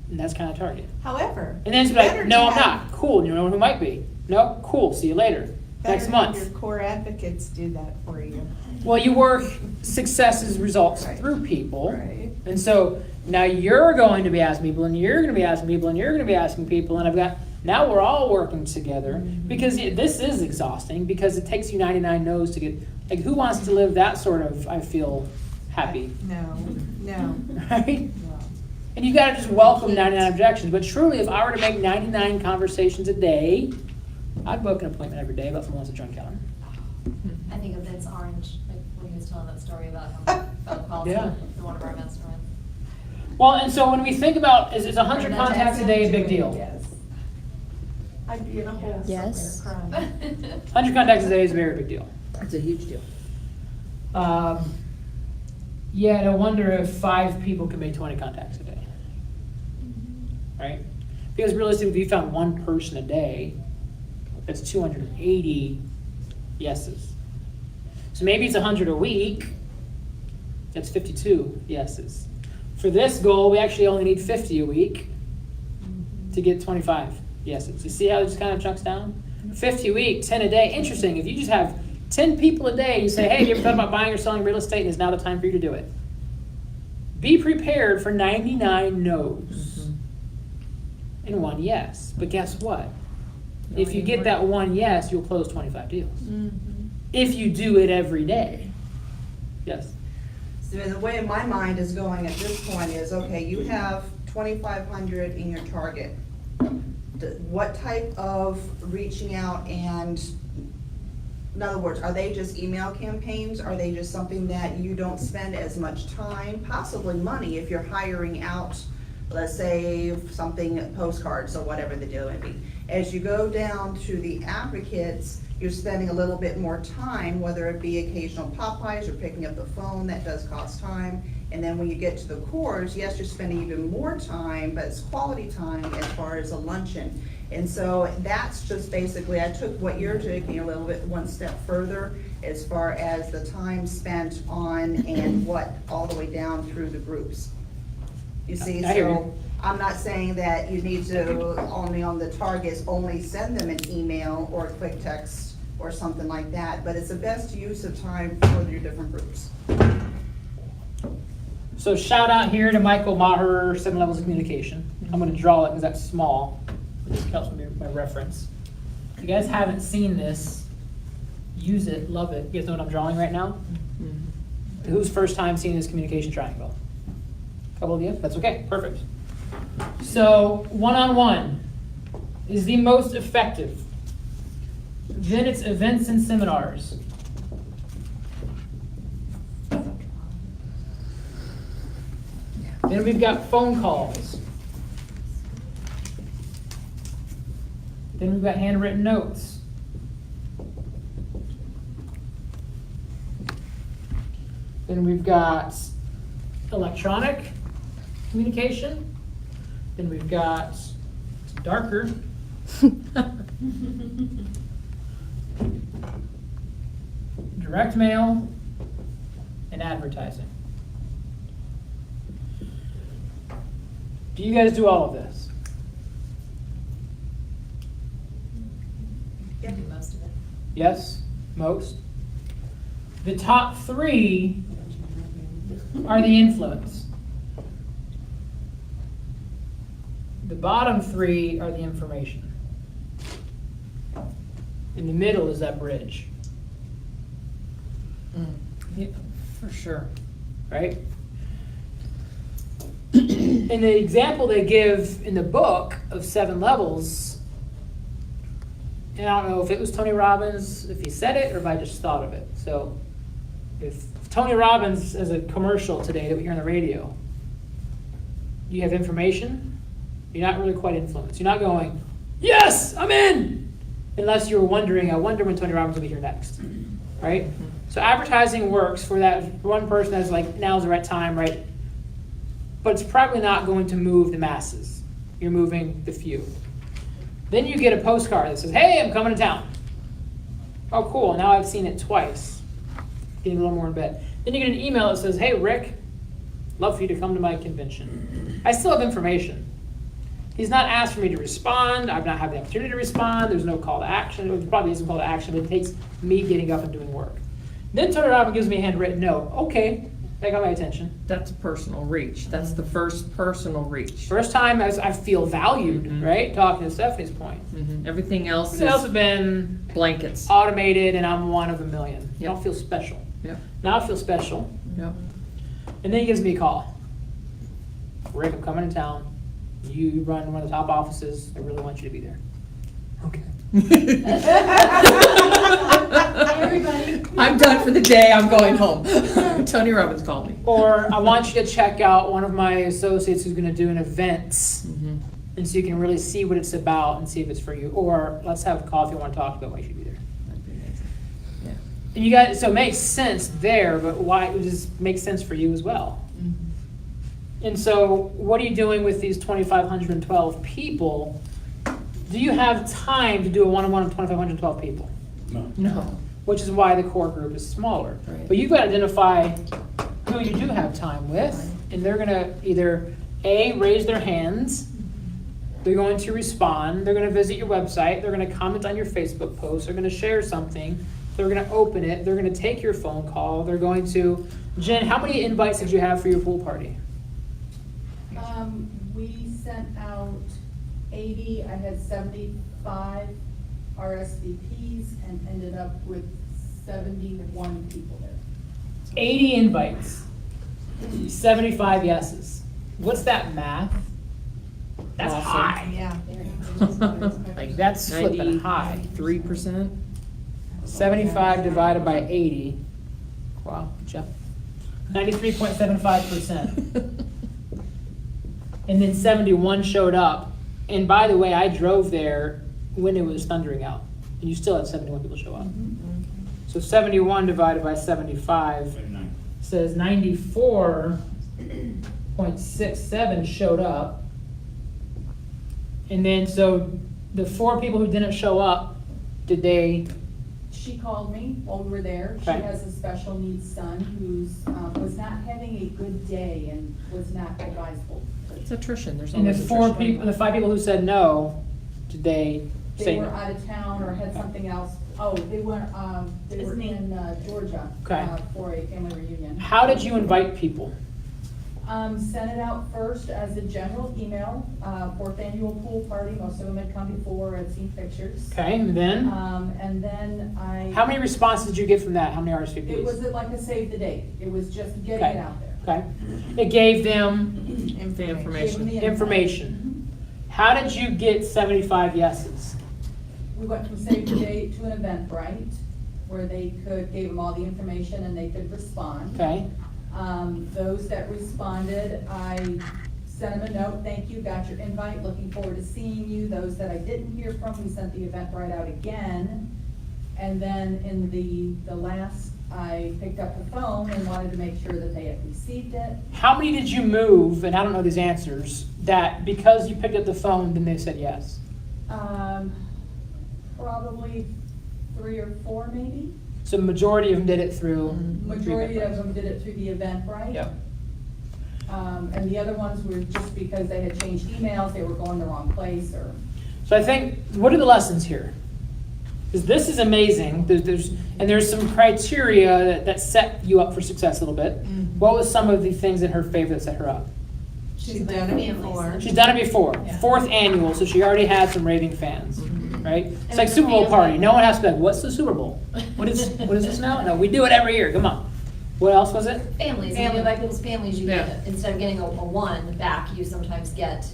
And that's kind of target. However. And then it's better like, no, to I'm have- not. Cool, you know who might be. No, cool, see you later. better Next to month. have your core advocates do that for you. Well, you work successes results Right. through people. Right. And so now you're going to be asking people, and you're going to be asking people, and you're going to be asking people, and now we're all working together because this is exhausting because it takes you 99 no's to get, like, who wants to live that sort of, I feel, happy, No. right? And you got to just welcome 99 objections. But truly, if I were to make 99 conversations a day, I'd book an appointment every day about someone who wants to join Keller. I think of Vince Orange, like when he was telling that story about how phone calls Yeah. to one of our masterminds. Well, and so when we think about, is 100 Bring that contacts a day a big deal? Yes. I'd be in a hole Yes. somewhere crying. 100 contacts a day is a very big deal. It's a huge deal. Yeah, no wonder if 5 people can make 20 contacts a day. Right? Because realistically, if you found one person a day, that's 280 yeses. So maybe it's 100 a week, that's 52 yeses. For this goal, we actually only need 50 a week to get 25 yeses. You see how it just kind of chunks down? 50 a week, 10 a day. Interesting, if you just have 10 people a day, you say, hey, you ever thought about buying or selling real estate, and is now the time for you to do it. Be prepared for 99 no's and 1 yes. But guess what? If you get that 1 yes, you'll close 25 deals. If you do it every day. Yes. So the way my mind is going at this point is, okay, you have 2,500 in your target. What type of reaching out and, in other words, are they just email campaigns? Are they just something that you don't spend as much time, possibly money, if you're hiring out, let's say, something, postcards or whatever the deal may be. As you go down to the advocates, you're spending a little bit more time, whether it be occasional Popeyes or picking up the phone, that does cost time. And then when you get to the cores, yes, you're spending even more time, but it's quality time as far as a luncheon. And so that's just basically, I took what you're taking a little bit one step further as far as the time spent on and what, all the way down through the groups. You see, I hear you. so I'm not saying that you need to, only on the targets, only send them an email or a quick text or something like that, but it's the best use of time for your different groups. So shout out here to Michael Maher, 7 Levels of Communication. I'm going to draw it because that's small. It just helps me with my reference. If you guys haven't seen this, use it, love it. You guys know what I'm drawing right now? Who's first time seeing this communication triangle? A couple of you? That's okay, perfect. So one-on-one is the most effective. Then it's events and seminars. Then we've got phone calls. Then we've got handwritten notes. Then we've got electronic communication. Then we've got, it's darker. Direct mail and advertising. Do you guys do all of this? Do most of it. Yes? Most? The top 3 are the influence. The bottom 3 are the information. In the middle is that bridge. Yeah, for sure. Right? In the example they give in the book of 7 levels, and I don't know if it was Tony Robbins, if he said it, or if I just thought of it. So if Tony Robbins has a commercial today that we hear on the radio, you have information, you're not really quite influenced. You're not going, yes, I'm in! Unless you were wondering, I wonder when Tony Robbins will be here next. Right? So advertising works for that one person that's like, now's the right time, right? But it's probably not going to move the masses. You're moving the few. Then you get a postcard that says, hey, I'm coming to town. Oh, cool, now I've seen it twice. Getting a little more in bed. Then you get an email that says, hey, Rick, love for you to come to my convention. I still have information. He's not asked for me to respond. I've not had the opportunity to respond. There's no call to action. There probably isn't a call to action, but it takes me getting up and doing work. Then Tony Robbins gives me a handwritten note. Okay, that got my attention. That's a personal reach. That's the first personal reach. First time as I feel valued, right? Talking to Stephanie's point. Everything else Everything else has is been blankets. automated, and I'm one of a million. I don't feel special. Yep. Now I feel special. Yep. And then he gives me a call. Rick, I'm coming to town. You run one of the top offices. I really want you to be there. Okay. Everybody. I'm done for the day. I'm going home. Tony Robbins called me. Or I want you to check out one of my associates who's going to do an event, and so you can really see what it's about and see if it's for you. Or let's have coffee. I want to talk about why you should be there. That'd be amazing. Yeah. And you guys, so it makes sense there, but why it just makes sense for you as well. And so, what are you doing with these 2,512 people? Do you have time to do a one-on-one with 2,512 people? No. Which is why the core group is smaller. Right. But you've got to identify who you do have time with, and they're going to either A, raise their hands, they're going to respond, they're going to visit your website, they're going to comment on your Facebook post, they're going to share something, they're going to open it, they're going to take your phone call, they're going to... Jen, how many invites did you have for your pool party? We sent out 80, I had 75 RSVPs and ended up with 71 people there. 80 invites, 75 yeses. What's that math? That's Awesome. high. Yeah. Like, that's flipping high. 3%. 75 divided by 80. Wow, Jeff. 93.75%. And then 71 showed up. And by the way, I drove there when it was thundering out. And you still had 71 people show up. So 71 divided by 75 says 94.67 showed up. And then, so the 4 people who didn't show up, did they? She called me while we were there. She Okay. has a special needs son who's, was not having a good day and was not advisable. It's attrition. There's And the always 4 attrition. people, the 5 people who said no, did they They say were no? out of town or had something else. Oh, they were in Georgia Okay. For a family reunion. How did you invite people? Sent it out first as a general email, 4th annual pool party. Most of them had come before, I'd seen pictures. Okay, and then? And then How many responses did you get from that? How many RSVPs? It was like a save the date. It was just getting Okay. it out there. Okay. It gave them The Gave them information. the information. How did you get 75 yeses? We went from save the date to an Eventbrite where they gave them all the information and they could respond. Okay. Those that responded, I sent them a note, thank you, got your invite, looking forward to seeing you. Those that I didn't hear from, we sent the Eventbrite out again. And then in the last, I picked up the phone and wanted to make sure that they had received it. How many did you move, and I don't know these answers, that because you picked up the phone, then they said yes? Probably 3 or 4 maybe. So the majority of them did it through. Majority of them did it through the Eventbrite. Yep. And the other ones were just because they had changed emails, they were going the wrong place, or. So I think, what are the lessons here? Because this is amazing, there's some criteria that set you up for success a little bit. What was some of the things in her favor that set her up? She's done it before. She's done it before, Yeah. 4th annual, so she already had some raving fans, right? It's like Super Bowl party, no one has to be like, what's the Super Bowl? What is this now? No, we do it every year, come on. What else was it? Families, Family. like people's families, you Yeah. get, instead of getting a 1 back, you sometimes get,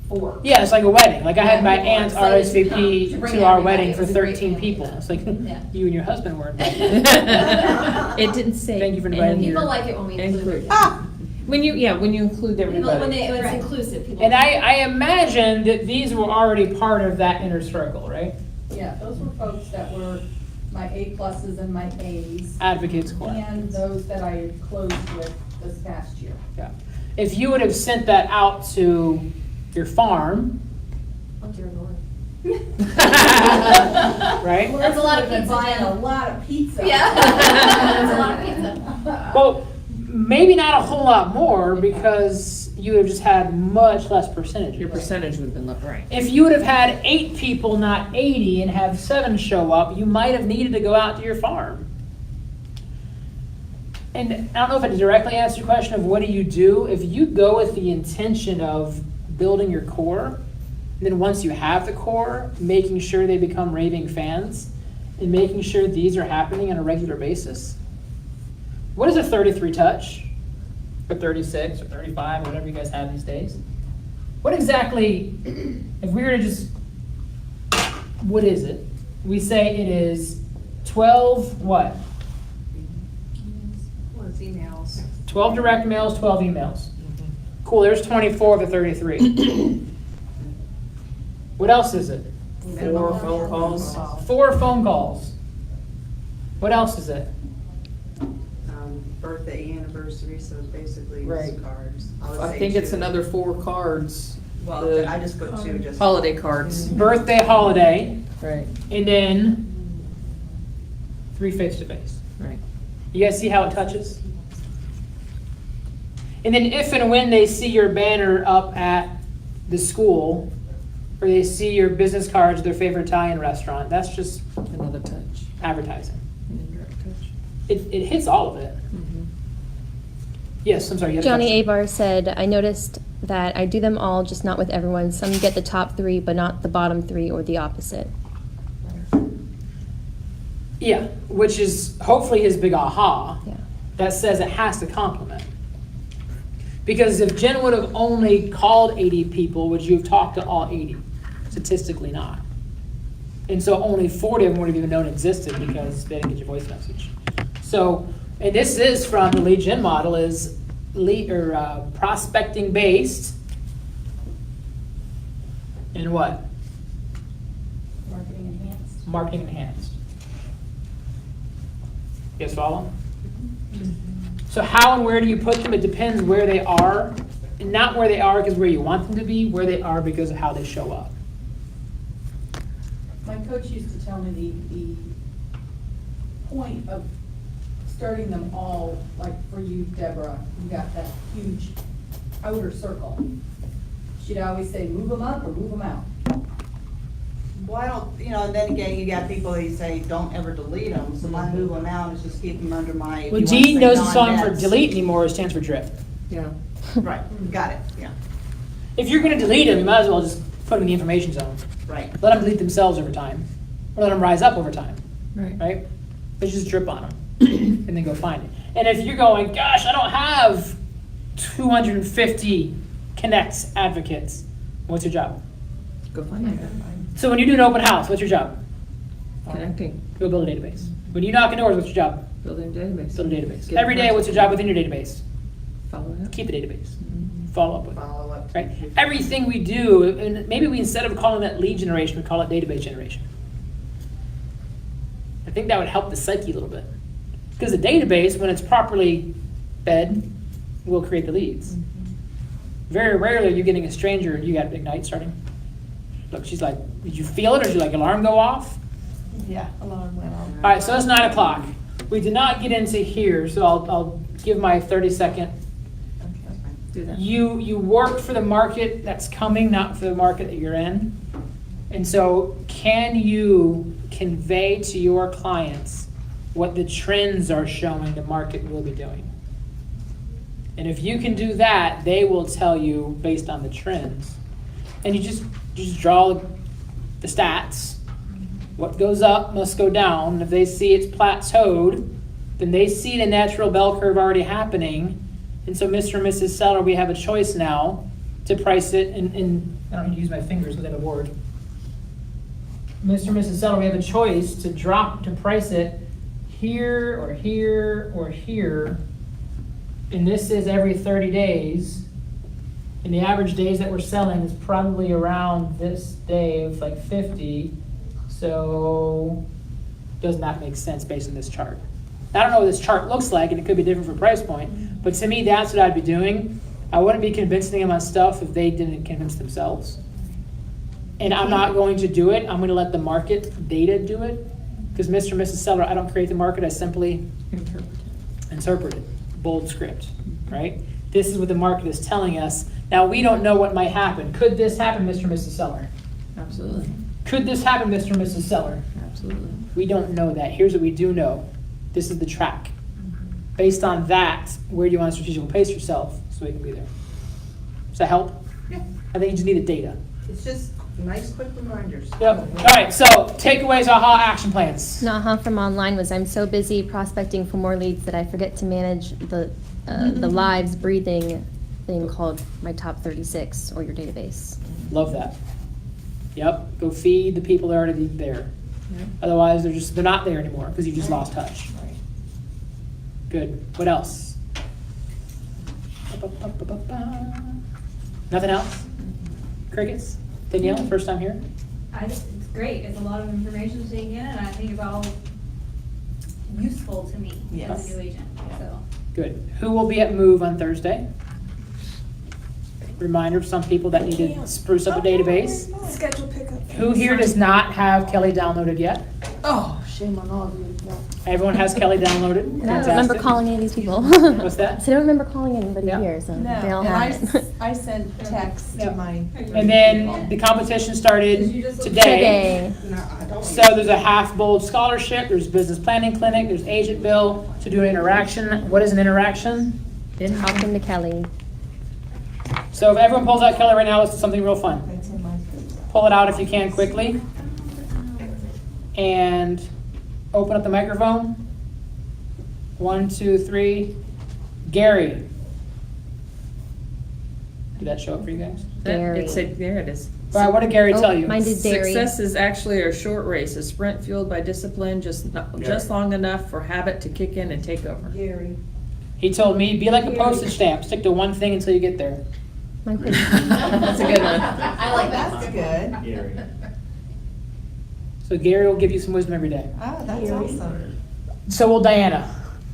4. Yeah, it's like a wedding. Like I had my people are aunt excited to come, RSVP to bring to our everybody. wedding It for was a great 13 family people. event. It's like, Yeah. you and your husband were invited. It didn't say. Thank you for inviting People your. like it when we include. When you include People, when everybody. it's Right. inclusive, people. And I imagine that these were already part of that inner circle, right? Yeah, those were folks that were my A+ and my A's. Advocates Corps. And those that I had closed with this past year. Yeah. If you would have sent that out to your farm, Oh, dear Lord. right? That's a lot of We've been pizza, buying Jen. a lot of pizza. Yeah. That's a lot of pizza. Well, maybe not a whole lot more because you would have just had much less percentage. Your percentage would have been right. If you would have had 8 people, not 80, and have 7 show up, you might have needed to go out to your farm. And I don't know if it directly answers your question of what do you do. If you go with the intention of building your core, then once you have the core, making sure they become raving fans, and making sure these are happening on a regular basis. What is a 33 touch? Or 36 or 35 or whatever you guys have these days? What exactly, if we were to just, what is it? We say it is 12 what? Well, it's emails. 12 direct mails, 12 emails. Cool, there's 24 of the 33. What else is it? 4 phone calls. 4 phone calls. What else is it? Birthday, anniversary, so it's basically Right. just cards. would I say think it's 2. another 4 cards. Well, The I just put 2, just. holiday cards. Birthday, holiday, Right, and then 3 face-to-face. right. You guys see how it touches? And then if and when they see your banner up at the school, or they see your business cards of their favorite Italian restaurant, that's just Another touch. advertising. An indirect touch. It hits all of it. Yes, I'm sorry. You had a Johnny question. Abar said, I noticed that I do them all, just not with everyone. Some get the top 3, but not the bottom 3 or the opposite. Yeah, which is hopefully his big aha. Yeah. That says it has to complement. Because if Jen would have only called 80 people, would you have talked to all 80? Statistically not. And so only 40 of them would have even known existed because they didn't get your voice message. So, and this is from the lead gen model, is prospecting based. And what? Marketing enhanced. Marketing enhanced. You guys follow? So how and where do you put them? It depends where they are. And not where they are because where you want them to be, where they are because of how they show up. My coach used to tell me the point of starting them all, like for you, Deborah, you got that huge outer circle. She'd always say, move them up or move them out. Well, I don't, and then again, you got people that say, don't ever delete them, so my move them out is just keep them under my. if Well, you wanna D say knows the song for non-debs. delete anymore, it stands for drip. Yeah. Right, got it, yeah, If you're gonna delete them, you might as well just put them in the information zone. right. Let them delete themselves over time. Or let them rise up over time, Right. right? Let's just drip on them and then go find it. And if you're going, gosh, I don't have 250 connects advocates, what's your job? Go find it. So when you do an open house, what's your job? Connecting, Go build a database. When you knock on doors, what's your job? building a database. Build a database. Get Every day, in what's your job within your database? Follow it up. Keep the database. Follow up with it. Follow up. Right? Everything we do, and maybe we, instead of calling that lead generation, we call it database generation. I think that would help the psyche a little bit. Because the database, when it's properly fed, will create the leads. Very rarely are you getting a stranger and you got Ignite starting. Look, she's like, did you feel it or did you like alarm go off? Yeah, alarm went off. All right, so it's 9 o'clock. We did not get into here, so I'll give my 30-second do that. You work for the market that's coming, not for the market that you're in. And so can you convey to your clients what the trends are showing the market will be doing? And if you can do that, they will tell you based on the trends. And you just draw the stats. What goes up must go down. And if they see it's plateaued, then they see the natural bell curve already happening. And so Mr. and Mrs. Seller, we have a choice now to price it in I don't need to use my fingers because I have a board. Mr. and Mrs. Seller, we have a choice to price it here or here or here. And this is every 30 days. And the average days that we're selling is probably around this day of like 50. So does not make sense based on this chart. I don't know what this chart looks like, and it could be different for price point, but to me, that's what I'd be doing. I wouldn't be convincing them on stuff if they didn't convince themselves. And I'm not going to do it. I'm going to let the market data do it. Because Mr. and Mrs. Seller, I don't create the market. I simply interpret it. Bold script, right? This is what the market is telling us. Now, we don't know what might happen. Could this happen, Mr. and Mrs. Seller? Absolutely. Could this happen, Mr. and Mrs. Seller? Absolutely. We don't know that. Here's what we do know. This is the track. Based on that, where do you want to strategically place yourself so we can be there? Does that help? Yeah. I think you just need the data. It's just nice, quick reminders. Yep. All right, so takeaways, aha, action plans. An aha from online was I'm so busy prospecting for more leads that I forget to manage the lives breathing thing called my top 36 or your database. Love that. Yep, go feed the people that are already there. Yep. Otherwise, they're not there anymore because you just lost touch. Good. What else? Nothing else? Crickets? Danielle, first time here? It's great. It's a lot of information to take in, and I think it's all useful to me as a new agent, so. Good. Who will be at Move on Thursday? Reminder of some people that need to spruce up a database. Schedule pickup. Who here does not have Kelly downloaded yet? Oh, shame on all of you. Everyone has Kelly downloaded? And I don't remember Fantastic. calling any of these people. What's that? So I don't remember calling anybody Yeah. here, so No, they all and have it. I sent texts Yeah. to my. And then the competition started today. Today. No, I don't. So there's a half bold scholarship, there's business planning clinic, there's agent bill to do an interaction. What is an interaction? Talking to Kelly. So if everyone pulls out Kelly right now, let's do something real fun. That's in my. Pull it out if you can quickly. And open up the microphone. 1, 2, 3. Gary. Did that show up for you guys? Gary. It said, there it is. All right, what did Gary Oh, tell you? mine did dairy. Success is actually a short race, a sprint fueled by discipline, just long enough for habit to kick in and take over. Gary. He told me, be like a postage stamp. Stick to one thing until you get there. Mine did. That's a good one. I like that. That's good. Gary. So Gary will give you some wisdom every day. Oh, that's awesome. So will Diana.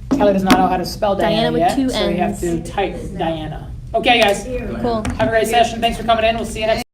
Kelly does not know how to spell Diana, Diana with yet, 2 so you have to N's. type Diana. Okay, guys. Cool. Have a great session. Thanks for coming in. We'll see you next